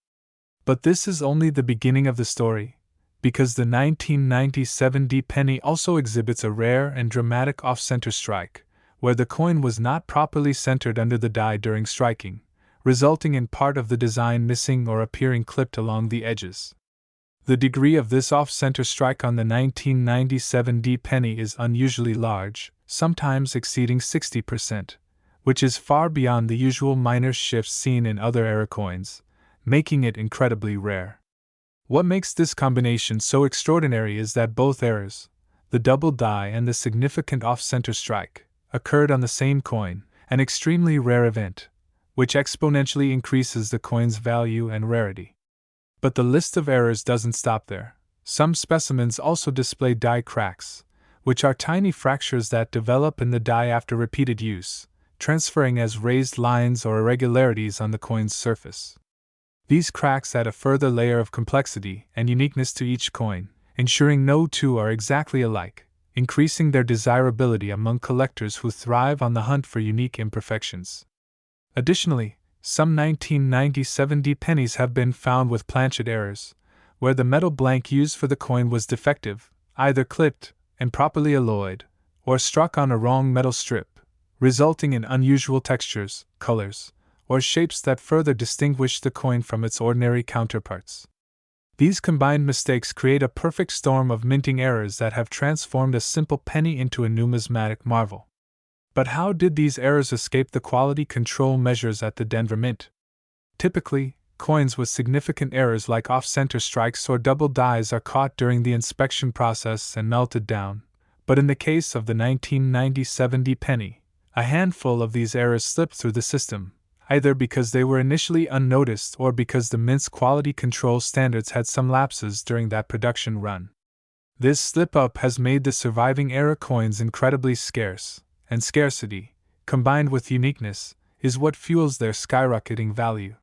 But this is only the beginning of the story, because the 1997 penny also exhibits a rare and dramatic off-center strike, where the coin was not properly centered under the die during striking, resulting in part of the design missing or appearing clipped along the edges. The degree of this off-center strike on the 1997 penny is unusually large, sometimes exceeding 60%, which is far beyond the usual minor shifts seen in other era coins, making it incredibly rare. What makes this combination so extraordinary is that both errors, the double die and the significant off-center strike, occurred on the same coin, an extremely rare event, which exponentially increases the coin's value and rarity. But the list of errors doesn't stop there. Some specimens also display die cracks, which are tiny fractures that develop in the die after repeated use, transferring as raised lines or irregularities on the coin's surface. These cracks add a further layer of complexity and uniqueness to each coin, ensuring no two are exactly alike, increasing their desirability among collectors who thrive on the hunt for unique imperfections. Additionally, some 1997 pennies have been found with planchet errors, where the metal blank used for the coin was defective, either clipped, improperly alloyed, or struck on a wrong metal strip, resulting in unusual textures, colors, or shapes that further distinguish the coin from its ordinary counterparts. These combined mistakes create a perfect storm of minting errors that have transformed a simple penny into a numismatic marvel. But how did these errors escape the quality control measures at the Denver Mint? Typically, coins with significant errors like off-center strikes or double dies are caught during the inspection process and melted down, but in the case of the 1997 penny, a handful of these errors slipped through the system, either because they were initially unnoticed or because the Mint's quality control standards had some lapses during that production run. This slip-up has made the surviving era coins incredibly scarce, and scarcity, combined with uniqueness, is what fuels their skyrocketing value.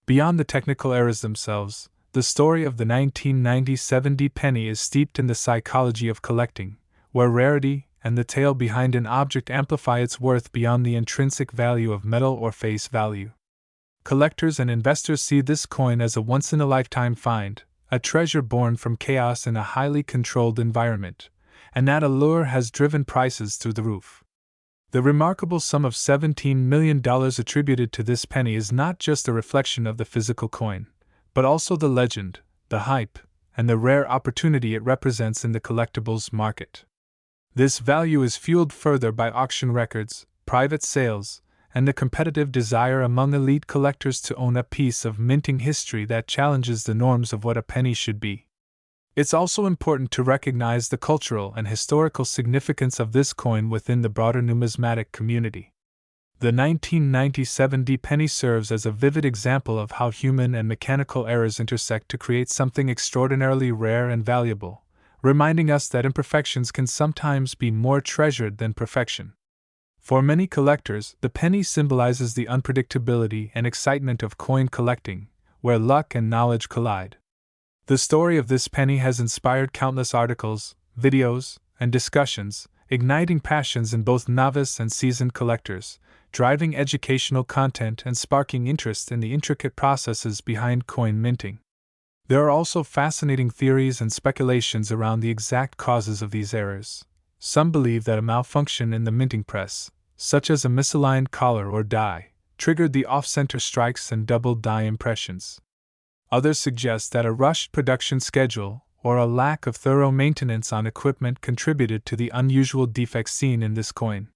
Beyond the technical errors themselves, the story of the 1997 penny is steeped in the psychology of collecting, where rarity and the tale behind an object amplify its worth beyond the intrinsic value of metal or face value. Collectors and investors see this coin as a once-in-a-lifetime find, a treasure born from chaos in a highly controlled environment, and that allure has driven prices through the roof. The remarkable sum of $17 million attributed to this penny is not just a reflection of the physical coin, but also the legend, the hype, and the rare opportunity it represents in the collectibles market. This value is fueled further by auction records, private sales, and the competitive desire among elite collectors to own a piece of minting history that challenges the norms of what a penny should be. It's also important to recognize the cultural and historical significance of this coin within the broader numismatic community. The 1997 penny serves as a vivid example of how human and mechanical errors intersect to create something extraordinarily rare and valuable, reminding us that imperfections can sometimes be more treasured than perfection. For many collectors, the penny symbolizes the unpredictability and excitement of coin collecting, where luck and knowledge collide. The story of this penny has inspired countless articles, videos, and discussions, igniting passions in both novice and seasoned collectors, driving educational content and sparking interest in the intricate processes behind coin minting. There are also fascinating theories and speculations around the exact causes of these errors. Some believe that a malfunction in the minting press, such as a misaligned collar or die, triggered the off-center strikes and doubled die impressions. Others suggest that a rushed production schedule or a lack of thorough maintenance on equipment contributed to the unusual defects seen in this coin.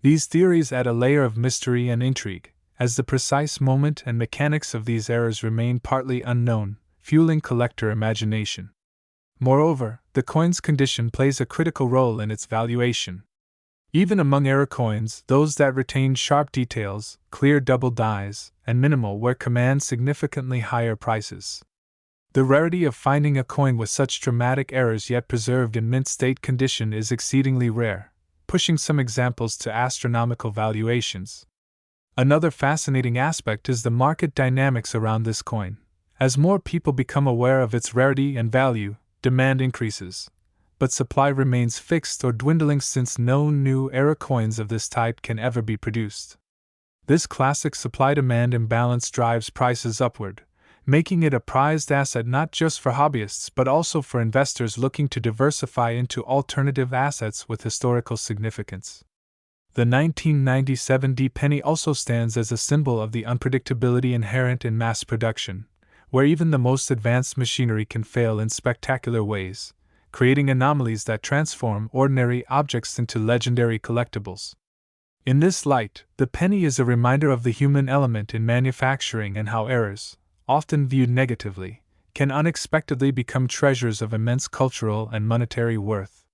These theories add a layer of mystery and intrigue, as the precise moment and mechanics of these errors remain partly unknown, fueling collector imagination. Moreover, the coin's condition plays a critical role in its valuation. Even among error coins, those that retain sharp details, clear double dies, and minimal wear command significantly higher prices. The rarity of finding a coin with such dramatic errors yet preserved in mint state condition is exceedingly rare, pushing some examples to astronomical valuations. Another fascinating aspect is the market dynamics around this coin. As more people become aware of its rarity and value, demand increases, but supply remains fixed or dwindling since no new error coins of this type can ever be produced. This classic supply-demand imbalance drives prices upward, making it a prized asset not just for hobbyists but also for investors looking to diversify into alternative assets with historical significance. The 1997 D penny also stands as a symbol of the unpredictability inherent in mass production, where even the most advanced machinery can fail in spectacular ways, creating anomalies that transform ordinary objects into legendary collectibles. In this light, the penny is a reminder of the human element in manufacturing and how errors, often viewed negatively, can unexpectedly become treasures of immense cultural and monetary worth.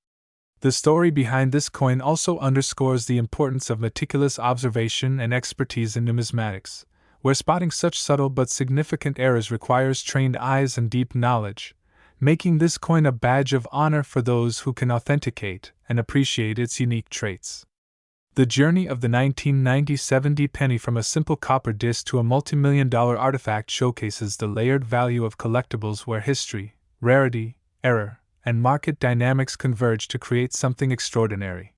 The story behind this coin also underscores the importance of meticulous observation and expertise in numismatics, where spotting such subtle but significant errors requires trained eyes and deep knowledge, making this coin a badge of honor for those who can authenticate and appreciate its unique traits. The journey of the 1997 D penny from a simple copper disc to a multi-million-dollar artifact showcases the layered value of collectibles where history, rarity, error, and market dynamics converge to create something extraordinary.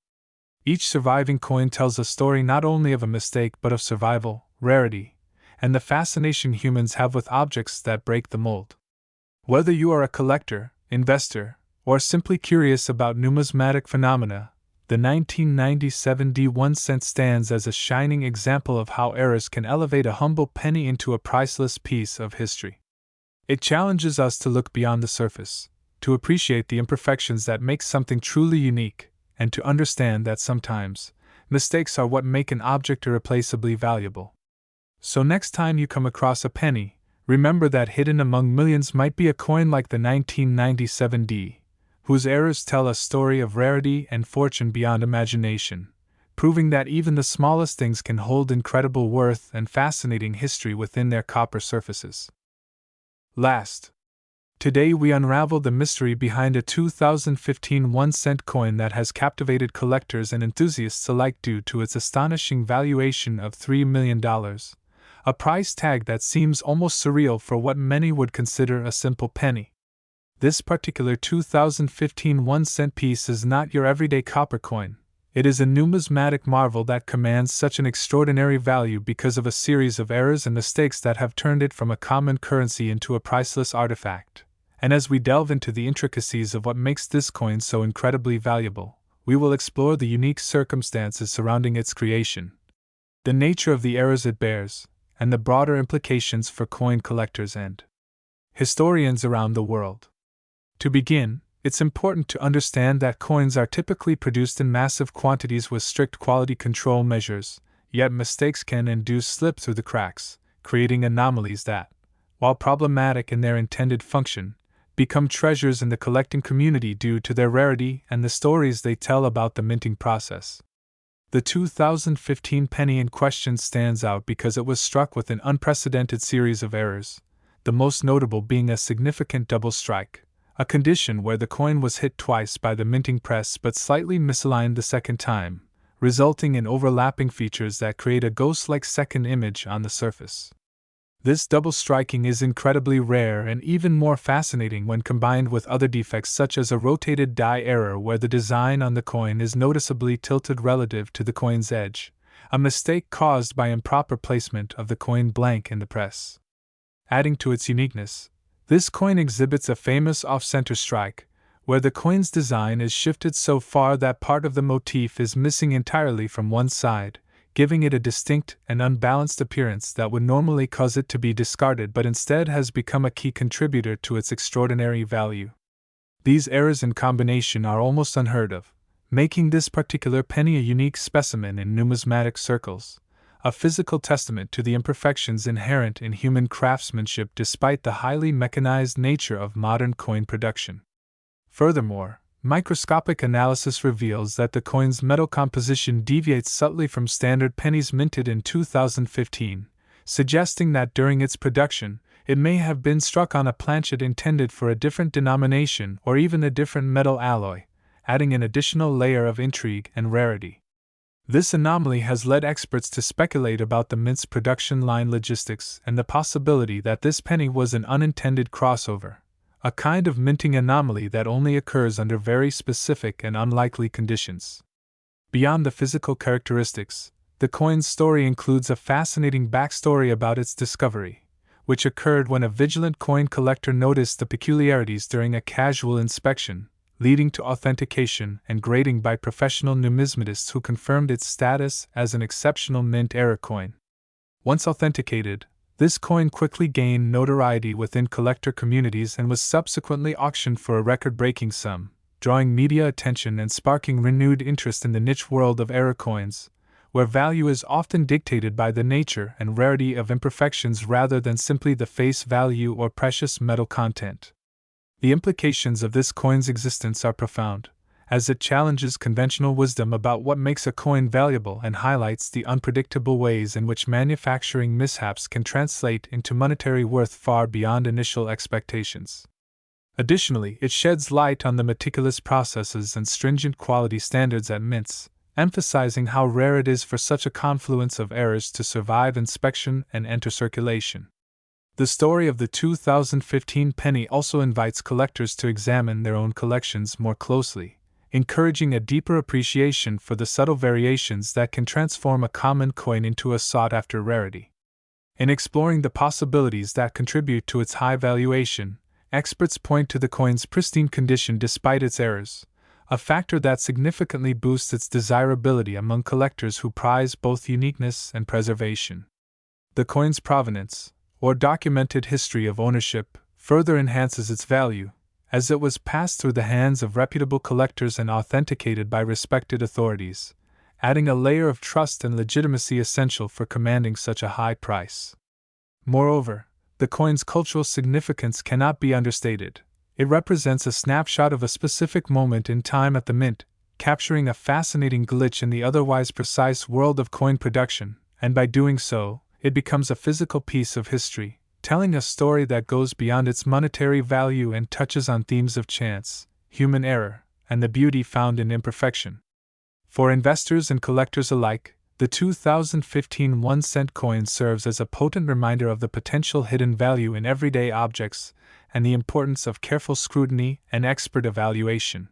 Each surviving coin tells a story not only of a mistake but of survival, rarity, and the fascination humans have with objects that break the mold. Whether you are a collector, investor, or simply curious about numismatic phenomena, the 1997 D1 cent stands as a shining example of how errors can elevate a humble penny into a priceless piece of history. It challenges us to look beyond the surface, to appreciate the imperfections that make something truly unique, and to understand that sometimes, mistakes are what make an object irreplaceably valuable. So next time you come across a penny, remember that hidden among millions might be a coin like the 1997 D, whose errors tell a story of rarity and fortune beyond imagination, proving that even the smallest things can hold incredible worth and fascinating history within their copper surfaces. Last, today we unravel the mystery behind a 2015 1-cent coin that has captivated collectors and enthusiasts alike due to its astonishing valuation of $3 million, a price tag that seems almost surreal for what many would consider a simple penny. This particular 2015 1-cent piece is not your everyday copper coin. It is a numismatic marvel that commands such an extraordinary value because of a series of errors and mistakes that have turned it from a common currency into a priceless artifact. And as we delve into the intricacies of what makes this coin so incredibly valuable, we will explore the unique circumstances surrounding its creation, the nature of the errors it bears, and the broader implications for coin collectors and historians around the world. To begin, it's important to understand that coins are typically produced in massive quantities with strict quality control measures, yet mistakes can and do slip through the cracks, creating anomalies that, while problematic in their intended function, become treasures in the collecting community due to their rarity and the stories they tell about the minting process. The 2015 penny in question stands out because it was struck with an unprecedented series of errors, the most notable being a significant double strike, a condition where the coin was hit twice by the minting press but slightly misaligned the second time, resulting in overlapping features that create a ghost-like second image on the surface. This double striking is incredibly rare and even more fascinating when combined with other defects such as a rotated die error where the design on the coin is noticeably tilted relative to the coin's edge, a mistake caused by improper placement of the coin blank in the press. Adding to its uniqueness, this coin exhibits a famous off-center strike, where the coin's design is shifted so far that part of the motif is missing entirely from one side, giving it a distinct and unbalanced appearance that would normally cause it to be discarded but instead has become a key contributor to its extraordinary value. These errors in combination are almost unheard of, making this particular penny a unique specimen in numismatic circles, a physical testament to the imperfections inherent in human craftsmanship despite the highly mechanized nature of modern coin production. Furthermore, microscopic analysis reveals that the coin's metal composition deviates subtly from standard pennies minted in 2015, suggesting that during its production, it may have been struck on a planchet intended for a different denomination or even a different metal alloy, adding an additional layer of intrigue and rarity. This anomaly has led experts to speculate about the mint's production line logistics and the possibility that this penny was an unintended crossover, a kind of minting anomaly that only occurs under very specific and unlikely conditions. Beyond the physical characteristics, the coin's story includes a fascinating backstory about its discovery, which occurred when a vigilant coin collector noticed the peculiarities during a casual inspection, leading to authentication and grading by professional numismatists who confirmed its status as an exceptional mint era coin. Once authenticated, this coin quickly gained notoriety within collector communities and was subsequently auctioned for a record-breaking sum, drawing media attention and sparking renewed interest in the niche world of era coins, where value is often dictated by the nature and rarity of imperfections rather than simply the face value or precious metal content. The implications of this coin's existence are profound, as it challenges conventional wisdom about what makes a coin valuable and highlights the unpredictable ways in which manufacturing mishaps can translate into monetary worth far beyond initial expectations. Additionally, it sheds light on the meticulous processes and stringent quality standards at mints, emphasizing how rare it is for such a confluence of errors to survive inspection and enter circulation. The story of the 2015 penny also invites collectors to examine their own collections more closely, encouraging a deeper appreciation for the subtle variations that can transform a common coin into a sought-after rarity. In exploring the possibilities that contribute to its high valuation, experts point to the coin's pristine condition despite its errors, a factor that significantly boosts its desirability among collectors who prize both uniqueness and preservation. The coin's provenance, or documented history of ownership, further enhances its value, as it was passed through the hands of reputable collectors and authenticated by respected authorities, adding a layer of trust and legitimacy essential for commanding such a high price. Moreover, the coin's cultural significance cannot be understated. It represents a snapshot of a specific moment in time at the mint, capturing a fascinating glitch in the otherwise precise world of coin production, and by doing so, it becomes a physical piece of history, telling a story that goes beyond its monetary value and touches on themes of chance, human error, and the beauty found in imperfection. For investors and collectors alike, the 2015 1-cent coin serves as a potent reminder of the potential hidden value in everyday objects and the importance of careful scrutiny and expert evaluation.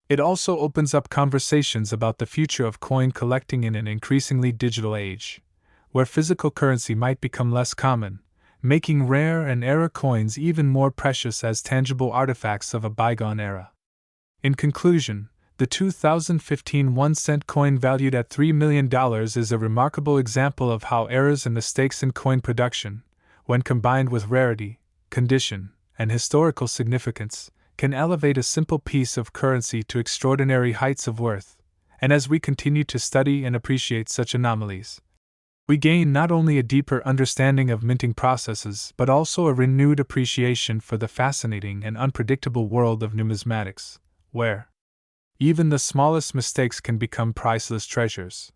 It also opens up conversations about the future of coin collecting in an increasingly digital age, where physical currency might become less common, making rare and era coins even more precious as tangible artifacts of a bygone era. In conclusion, the 2015 1-cent coin valued at $3 million is a remarkable example of how errors and mistakes in coin production, when combined with rarity, condition, and historical significance, can elevate a simple piece of currency to extraordinary heights of worth. And as we continue to study and appreciate such anomalies, we gain not only a deeper understanding of minting processes but also a renewed appreciation for the fascinating and unpredictable world of numismatics, where even the smallest mistakes can become priceless treasures.